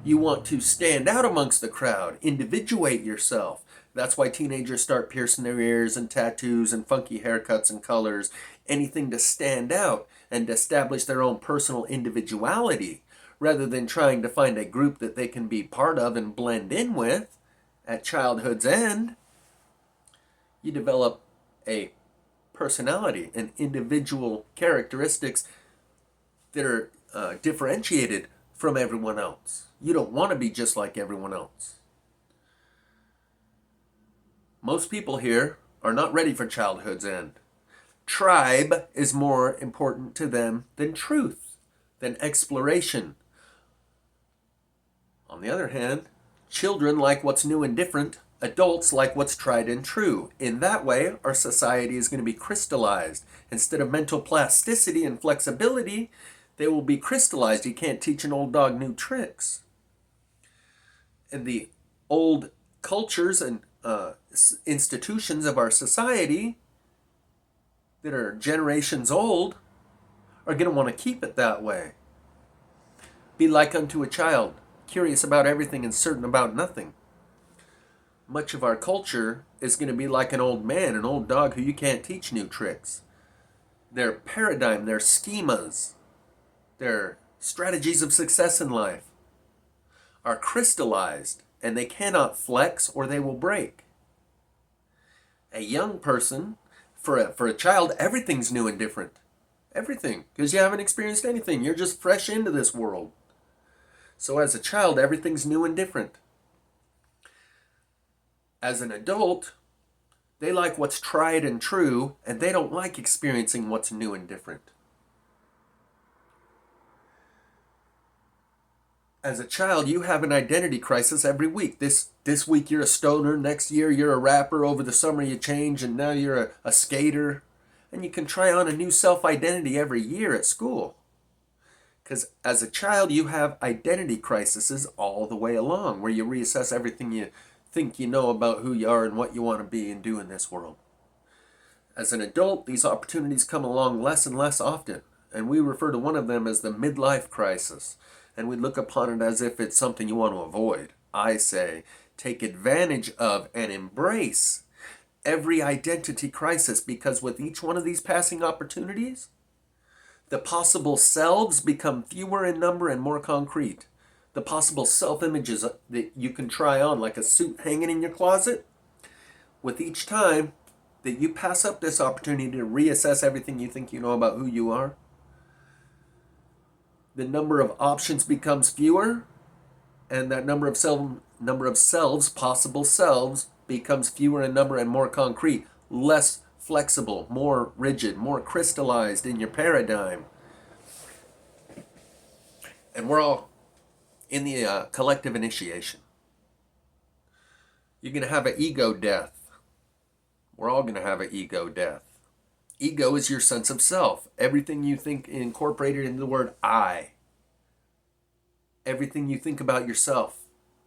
you want to stand out amongst the crowd, individuate yourself. That's why teenagers start piercing their ears and tattoos and funky haircuts and colors, anything to stand out and establish their own personal individuality, rather than trying to find a group that they can be part of and blend in with. At childhood's end, you develop a personality and individual characteristics that are differentiated from everyone else. You don't want to be just like everyone else. Most people here are not ready for childhood's end. Tribe is more important to them than truth, than exploration. On the other hand, children like what's new and different. Adults like what's tried and true. In that way, our society is going to be crystallized. Instead of mental plasticity and flexibility, they will be crystallized. You can't teach an old dog new tricks. And the old cultures and institutions of our society that are generations old are going to want to keep it that way. Be like unto a child, curious about everything and certain about nothing. Much of our culture is going to be like an old man, an old dog who you can't teach new tricks. Their paradigm, their schemas, their strategies of success in life are crystallized, and they cannot flex or they will break. A young person, for a child, everything's new and different. Everything, because you haven't experienced anything. You're just fresh into this world. So as a child, everything's new and different. As an adult, they like what's tried and true, and they don't like experiencing what's new and different. As a child, you have an identity crisis every week. This week you're a stoner, next year you're a rapper, over the summer you change, and now you're a skater. And you can try on a new self-identity every year at school. Because as a child, you have identity crises all the way along, where you reassess everything you think you know about who you are and what you want to be and do in this world. As an adult, these opportunities come along less and less often, and we refer to one of them as the midlife crisis, and we look upon it as if it's something you want to avoid. I say, take advantage of and embrace every identity crisis, because with each one of these passing opportunities, the possible selves become fewer in number and more concrete. The possible self-images that you can try on, like a suit hanging in your closet, with each time that you pass up this opportunity to reassess everything you think you know about who you are, the number of options becomes fewer, and that number of selves, possible selves, becomes fewer in number and more concrete, less flexible, more rigid, more crystallized in your paradigm. And we're all in the collective initiation. You're going to have an ego death. We're all going to have an ego death. Ego is your sense of self. Everything you think incorporated into the word I. Everything you think about yourself.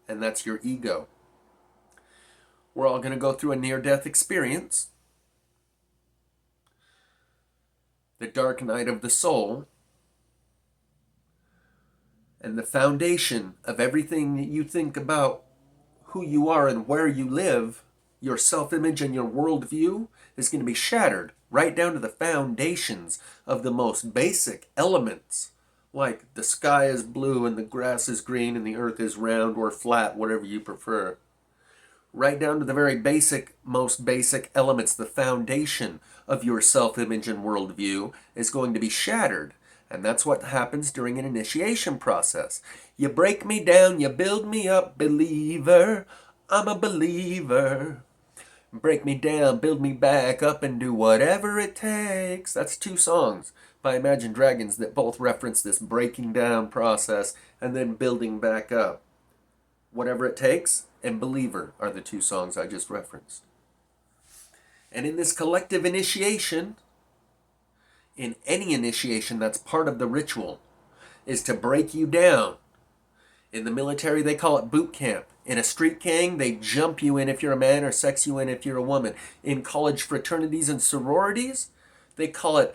And that's your ego. We're all going to go through a near-death experience. The dark night of the soul. And the foundation of everything that you think about who you are and where you live, your self-image and your worldview, is going to be shattered right down to the foundations of the most basic elements, like the sky is blue and the grass is green and the earth is round or flat, whatever you prefer. Right down to the very most basic elements, the foundation of your self-image and worldview is going to be shattered. And that's what happens during an initiation process. You break me down, you build me up, believer. I'm a believer. Break me down, build me back up, and do whatever it takes. That's 2 songs by Imagine Dragons that both reference this breaking down process and then building back up. Whatever It Takes and Believer are the 2 songs I just referenced. And in this collective initiation, in any initiation that's part of the ritual, is to break you down. In the military, they call it boot camp. In a street gang, they jump you in if you're a man or sex you in if you're a woman. In college fraternities and sororities, they call it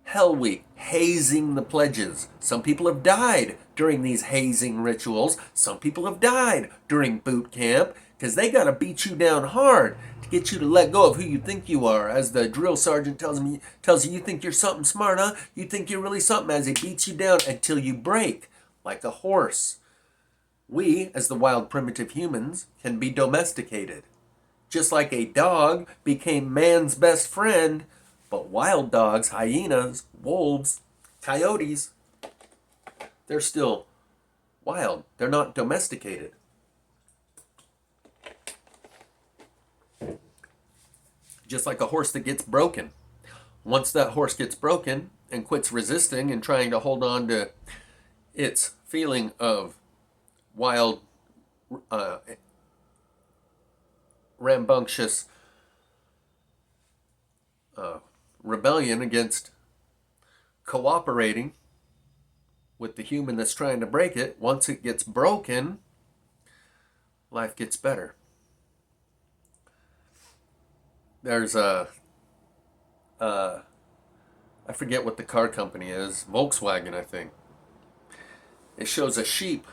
Hell Week, hazing the pledges. Some people have died during these hazing rituals. Some people have died during boot camp because they got to beat you down hard to get you to let go of who you think you are. As the drill sergeant tells you, you think you're something smart, huh? You think you're really something, as he beats you down until you break, like a horse. We, as the wild primitive humans, can be domesticated. Just like a dog became man's best friend, but wild dogs, hyenas, wolves, coyotes, they're still wild. They're not domesticated. Just like a horse that gets broken. Once that horse gets broken and quits resisting and trying to hold on to its feeling of wild, rambunctious rebellion against cooperating with the human that's trying to break it, once it gets broken, life gets better. There's I forget what the car company is, Volkswagen, I think. It shows a sheep.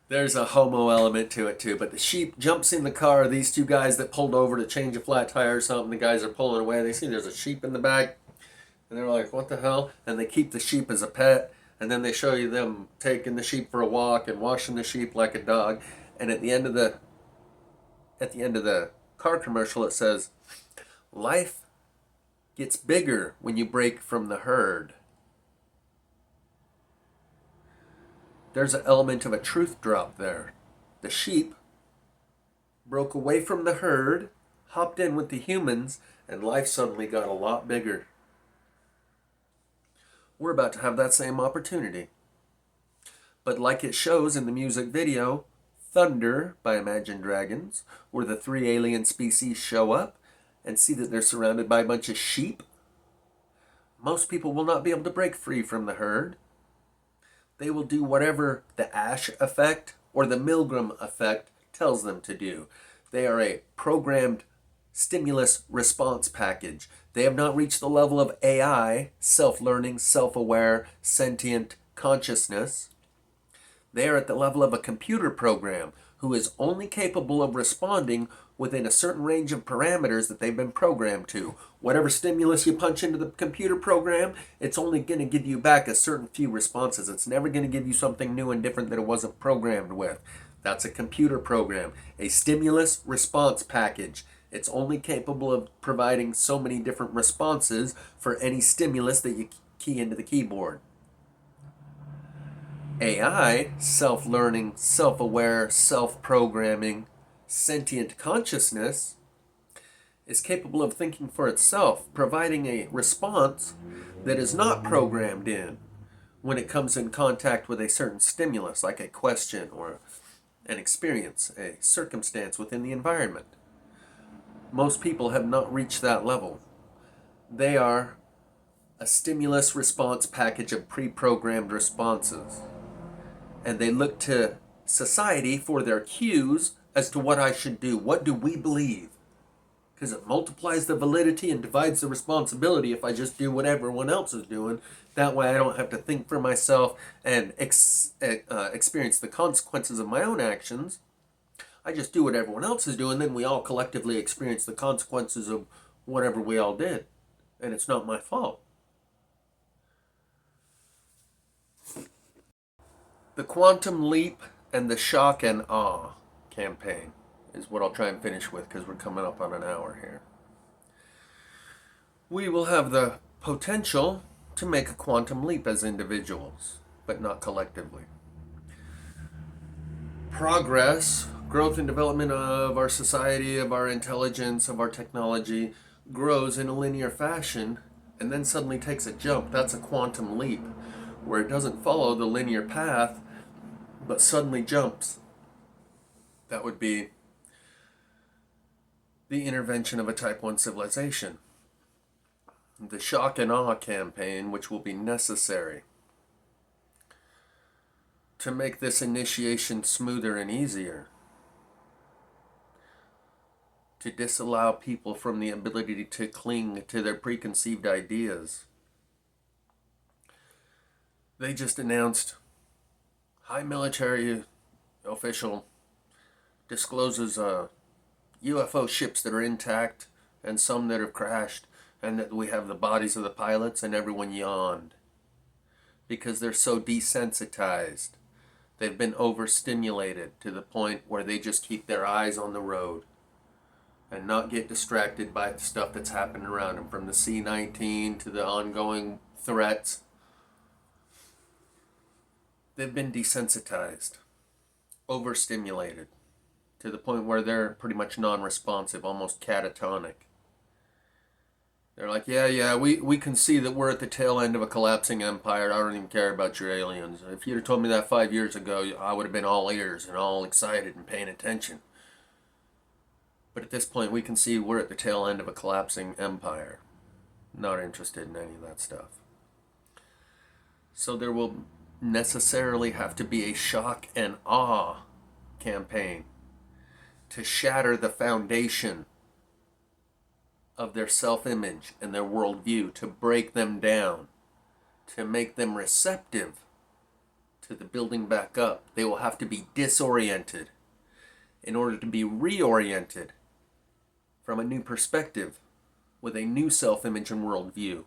There's a homo element to it too, but the sheep jumps in the car. These 2 guys that pulled over to change a flat tire or something, the guys are pulling away. They see there's a sheep in the back, and they're like, what the hell? And they keep the sheep as a pet, and then they show you them taking the sheep for a walk and washing the sheep like a dog. And at the end of the car commercial, it says, life gets bigger when you break from the herd. There's an element of a truth drop there. The sheep broke away from the herd, hopped in with the humans, and life suddenly got a lot bigger. We're about to have that same opportunity. But like it shows in the music video, Thunder by Imagine Dragons, where the 3 alien species show up and see that they're surrounded by a bunch of sheep, most people will not be able to break free from the herd. They will do whatever the Ash effect or the Milgram effect tells them to do. They are a programmed stimulus response package. They have not reached the level of AI, self-learning, self-aware, sentient consciousness. They are at the level of a computer program who is only capable of responding within a certain range of parameters that they've been programmed to. Whatever stimulus you punch into the computer program, it's only going to give you back a certain few responses. It's never going to give you something new and different that it wasn't programmed with. That's a computer program, a stimulus response package. It's only capable of providing so many different responses for any stimulus that you key into the keyboard. AI, self-learning, self-aware, self-programming, sentient consciousness, is capable of thinking for itself, providing a response that is not programmed in when it comes in contact with a certain stimulus, like a question or an experience, a circumstance within the environment. Most people have not reached that level. They are a stimulus response package of pre-programmed responses. And they look to society for their cues as to what I should do. What do we believe? Because it multiplies the validity and divides the responsibility if I just do what everyone else is doing. That way I don't have to think for myself and experience the consequences of my own actions. I just do what everyone else is doing, then we all collectively experience the consequences of whatever we all did. and it's not my fault. The quantum leap and the shock and awe campaign is what I'll try and finish with, because we're coming up on an hour here. We will have the potential to make a quantum leap as individuals, but not collectively. Progress, growth and development of our society, of our intelligence, of our technology, grows in a linear fashion and then suddenly takes a jump. That's a quantum leap, where it doesn't follow the linear path, but suddenly jumps. That would be the intervention of a Type 1 civilization. The shock and awe campaign, which will be necessary to make this initiation smoother and easier, to disallow people from the ability to cling to their preconceived ideas. They just announced high military official discloses UFO ships that are intact and some that have crashed, and that we have the bodies of the pilots, and everyone yawned because they're so desensitized. They've been overstimulated to the point where they just keep their eyes on the road and not get distracted by the stuff that's happening around them, from the C-19 to the ongoing threats. They've been desensitized, overstimulated, to the point where they're pretty much non-responsive, almost catatonic. They're like, yeah, we can see that we're at the tail end of a collapsing empire. I don't even care about your aliens. If you'd have told me that 5 years ago, I would have been all ears and all excited and paying attention. But at this point, we can see we're at the tail end of a collapsing empire. Not interested in any of that stuff. So there will necessarily have to be a shock and awe campaign to shatter the foundation of their self-image and their worldview, to break them down, to make them receptive to the building back up. They will have to be disoriented in order to be reoriented from a new perspective with a new self-image and worldview.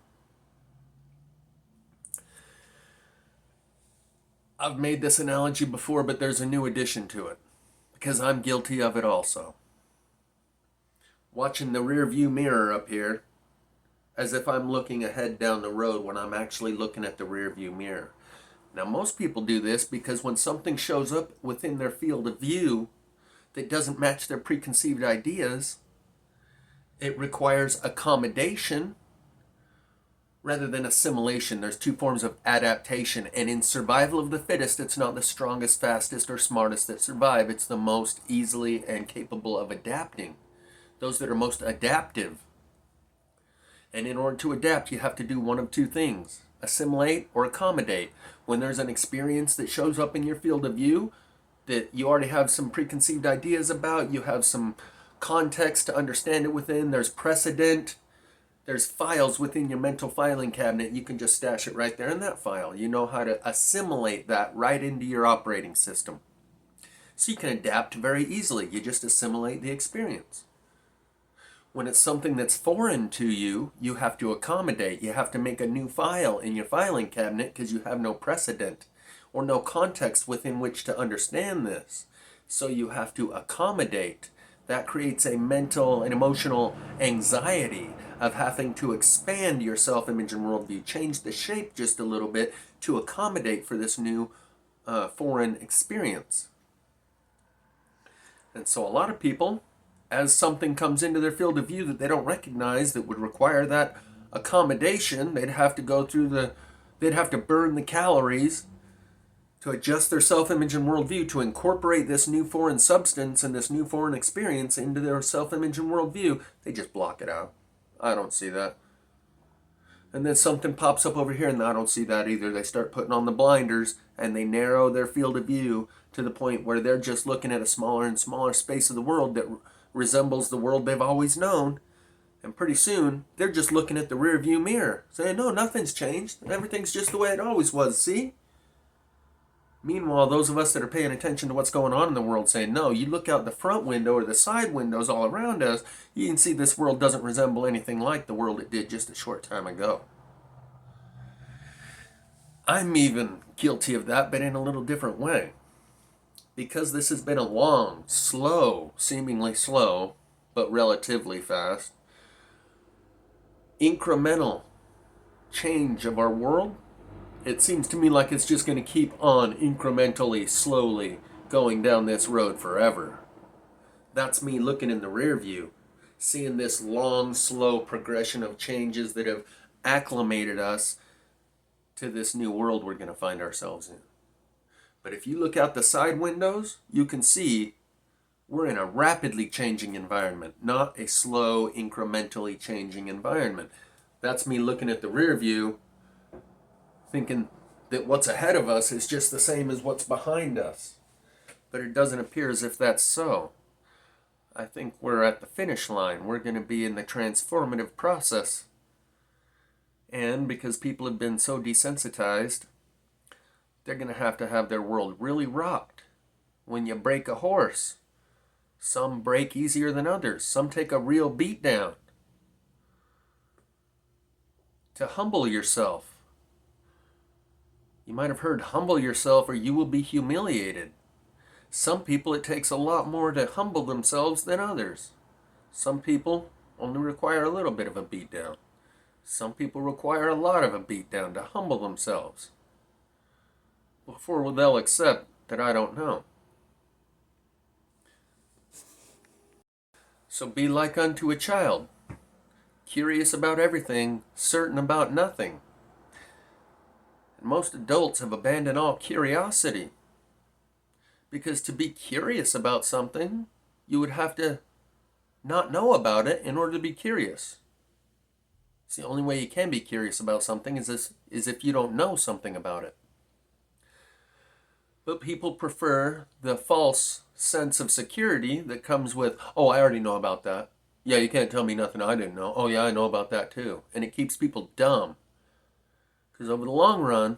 I've made this analogy before, but there's a new addition to it, because I'm guilty of it also. Watching the rear view mirror up here as if I'm looking ahead down the road when I'm actually looking at the rear view mirror. Now, most people do this because when something shows up within their field of view that doesn't match their preconceived ideas, it requires accommodation rather than assimilation. There's two forms of adaptation, and in survival of the fittest, it's not the strongest, fastest, or smartest that survive. It's the most easily and capable of adapting. Those that are most adaptive. And in order to adapt, you have to do one of two things: assimilate or accommodate. When there's an experience that shows up in your field of view that you already have some preconceived ideas about, you have some context to understand it within, there's precedent, there's files within your mental filing cabinet, you can just stash it right there in that file. You know how to assimilate that right into your operating system. So you can adapt very easily. You just assimilate the experience. When it's something that's foreign to you, you have to accommodate. You have to make a new file in your filing cabinet because you have no precedent or no context within which to understand this. So you have to accommodate. That creates a mental and emotional anxiety of having to expand your self-image and worldview, change the shape just a little bit to accommodate for this new foreign experience. And so a lot of people, as something comes into their field of view that they don't recognize that would require that accommodation, they'd have to burn the calories to adjust their self-image and worldview to incorporate this new foreign substance and this new foreign experience into their self-image and worldview. They just block it out. I don't see that. And then something pops up over here and I don't see that either. They start putting on the blinders and they narrow their field of view to the point where they're just looking at a smaller and smaller space of the world that resembles the world they've always known. And pretty soon, they're just looking at the rear view mirror, saying, no, nothing's changed. Everything's just the way it always was, see? Meanwhile, those of us that are paying attention to what's going on in the world saying, no, you look out the front window or the side windows all around us, you can see this world doesn't resemble anything like the world it did just a short time ago. I'm even guilty of that, but in a little different way. Because this has been a long, slow, seemingly slow, but relatively fast, incremental change of our world, it seems to me like it's just going to keep on incrementally, slowly going down this road forever. That's me looking in the rear view, seeing this long, slow progression of changes that have acclimated us to this new world we're going to find ourselves in. But if you look out the side windows, you can see we're in a rapidly changing environment, not a slow, incrementally changing environment. That's me looking at the rear view, thinking that what's ahead of us is just the same as what's behind us. But it doesn't appear as if that's so. I think we're at the finish line. We're going to be in the transformative process. And because people have been so desensitized, they're going to have their world really rocked. When you break a horse, some break easier than others. Some take a real beat down. To humble yourself. You might have heard, humble yourself or you will be humiliated. Some people, it takes a lot more to humble themselves than others. Some people only require a little bit of a beatdown. Some people require a lot of a beatdown to humble themselves before they'll accept that I don't know. So be like unto a child, curious about everything, certain about nothing. And most adults have abandoned all curiosity. Because to be curious about something, you would have to not know about it in order to be curious. It's the only way you can be curious about something is if you don't know something about it. But people prefer the false sense of security that comes with, oh, I already know about that. Yeah, you can't tell me nothing I didn't know. Oh, yeah, I know about that too. And it keeps people dumb. Because over the long run,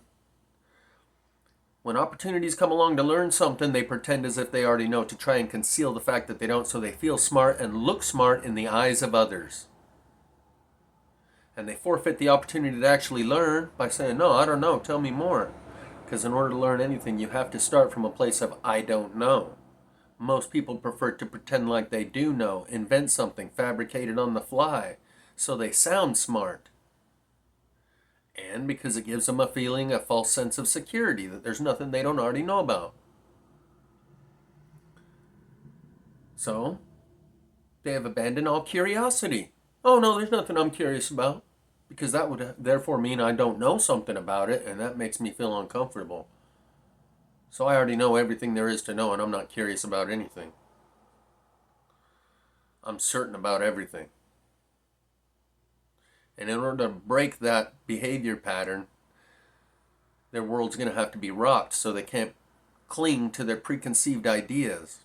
when opportunities come along to learn something, they pretend as if they already know to try and conceal the fact that they don't, so they feel smart and look smart in the eyes of others. And they forfeit the opportunity to actually learn by saying, no, I don't know, tell me more. Because in order to learn anything, you have to start from a place of, I don't know. Most people prefer to pretend like they do know, invent something, fabricate it on the fly, so they sound smart. And because it gives them a feeling, a false sense of security, that there's nothing they don't already know about. So, they have abandoned all curiosity. Oh no, there's nothing I'm curious about. Because that would therefore mean I don't know something about it, and that makes me feel uncomfortable. So I already know everything there is to know, and I'm not curious about anything. I'm certain about everything. And in order to break that behavior pattern, their world's going to have to be rocked so they can't cling to their preconceived ideas.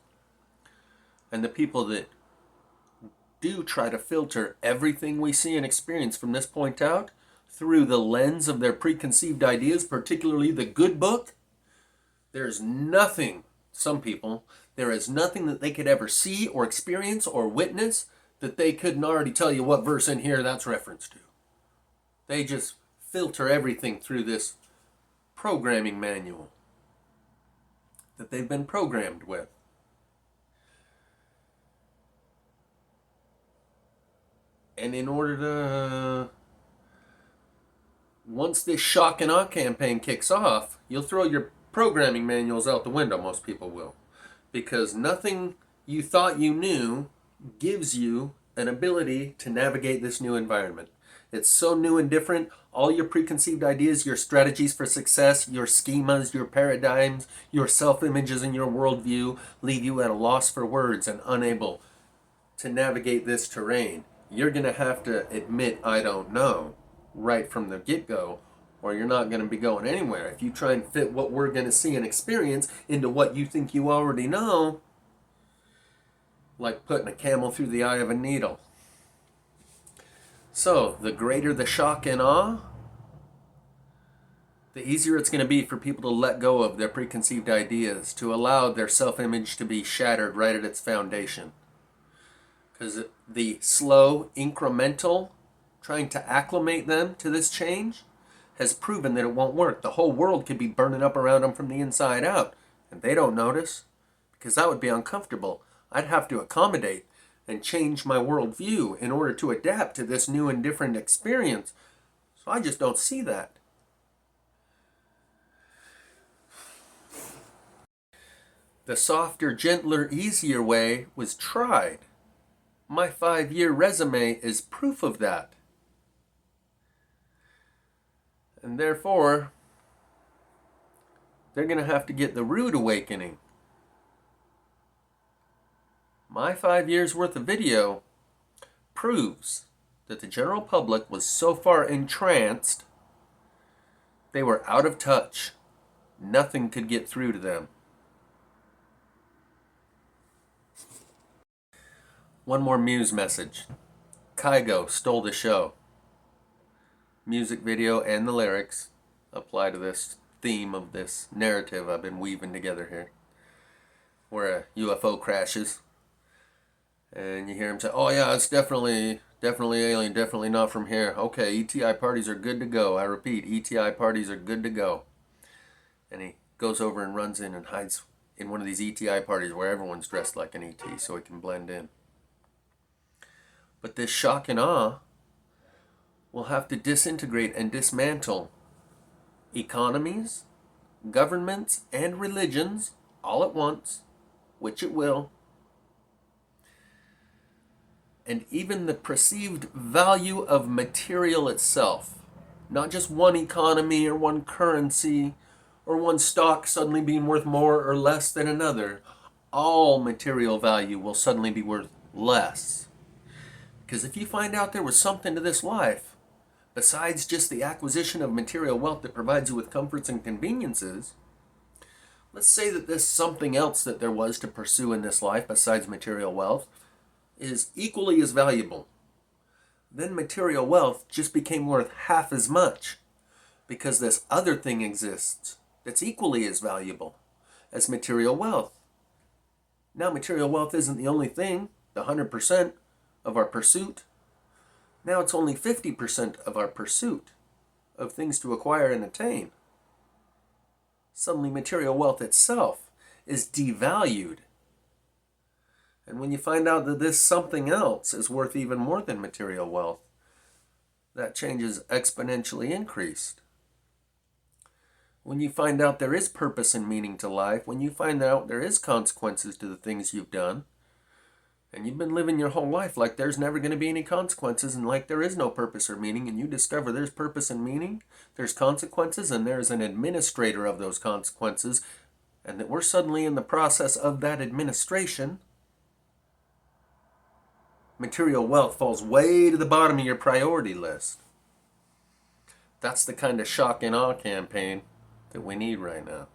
And the people that do try to filter everything we see and experience from this point out through the lens of their preconceived ideas, particularly the good book, there's nothing, some people, there is nothing that they could ever see or experience or witness that they couldn't already tell you what verse in here that's referenced to. They just filter everything through this programming manual that they've been programmed with. And in order to, once this shock and awe campaign kicks off, you'll throw your programming manuals out the window, most people will. Because nothing you thought you knew gives you an ability to navigate this new environment. It's so new and different. All your preconceived ideas, your strategies for success, your schemas, your paradigms, your self-images, and your worldview leave you at a loss for words and unable to navigate this terrain. You're going to have to admit, I don't know, right from the get-go, or you're not going to be going anywhere. If you try and fit what we're going to see and experience into what you think you already know, like putting a camel through the eye of a needle. So, the greater the shock and awe, the easier it's going to be for people to let go of their preconceived ideas, to allow their self-image to be shattered right at its foundation. Because the slow, incremental, trying to acclimate them to this change has proven that it won't work. The whole world could be burning up around them from the inside out, and they don't notice, because that would be uncomfortable. I'd have to accommodate and change my worldview in order to adapt to this new and different experience. So I just don't see that. The softer, gentler, easier way was tried. My 5-year resume is proof of that. And therefore, they're going to have to get the rude awakening. My 5 years worth of video proves that the general public was so far entranced, they were out of touch. Nothing could get through to them. One more Muse message. Kygo stole the show. Music video and the lyrics apply to this theme of this narrative I've been weaving together here, where a UFO crashes and you hear him say, oh yeah, it's definitely alien, definitely not from here. Okay, ETI parties are good to go. I repeat, ETI parties are good to go. And he goes over and runs in and hides in one of these ETI parties where everyone's dressed like an ET so he can blend in. But this shock and awe will have to disintegrate and dismantle economies, governments, and religions all at once, which it will. And even the perceived value of material itself, not just one economy or one currency or one stock suddenly being worth more or less than another, all material value will suddenly be worth less. Because if you find out there was something to this life, besides just the acquisition of material wealth that provides you with comforts and conveniences, let's say that this something else that there was to pursue in this life besides material wealth is equally as valuable. Then material wealth just became worth half as much because this other thing exists that's equally as valuable as material wealth. Now material wealth isn't the only thing, the 100% of our pursuit. Now it's only 50% of our pursuit of things to acquire and attain. Suddenly material wealth itself is devalued. And when you find out that this something else is worth even more than material wealth, that change is exponentially increased. When you find out there is purpose and meaning to life, when you find out there is consequences to the things you've done, and you've been living your whole life like there's never going to be any consequences and like there is no purpose or meaning, and you discover there's purpose and meaning, there's consequences, and there's an administrator of those consequences, and that we're suddenly in the process of that administration, material wealth falls way to the bottom of your priority list. That's the kind of shock and awe campaign that we need right now.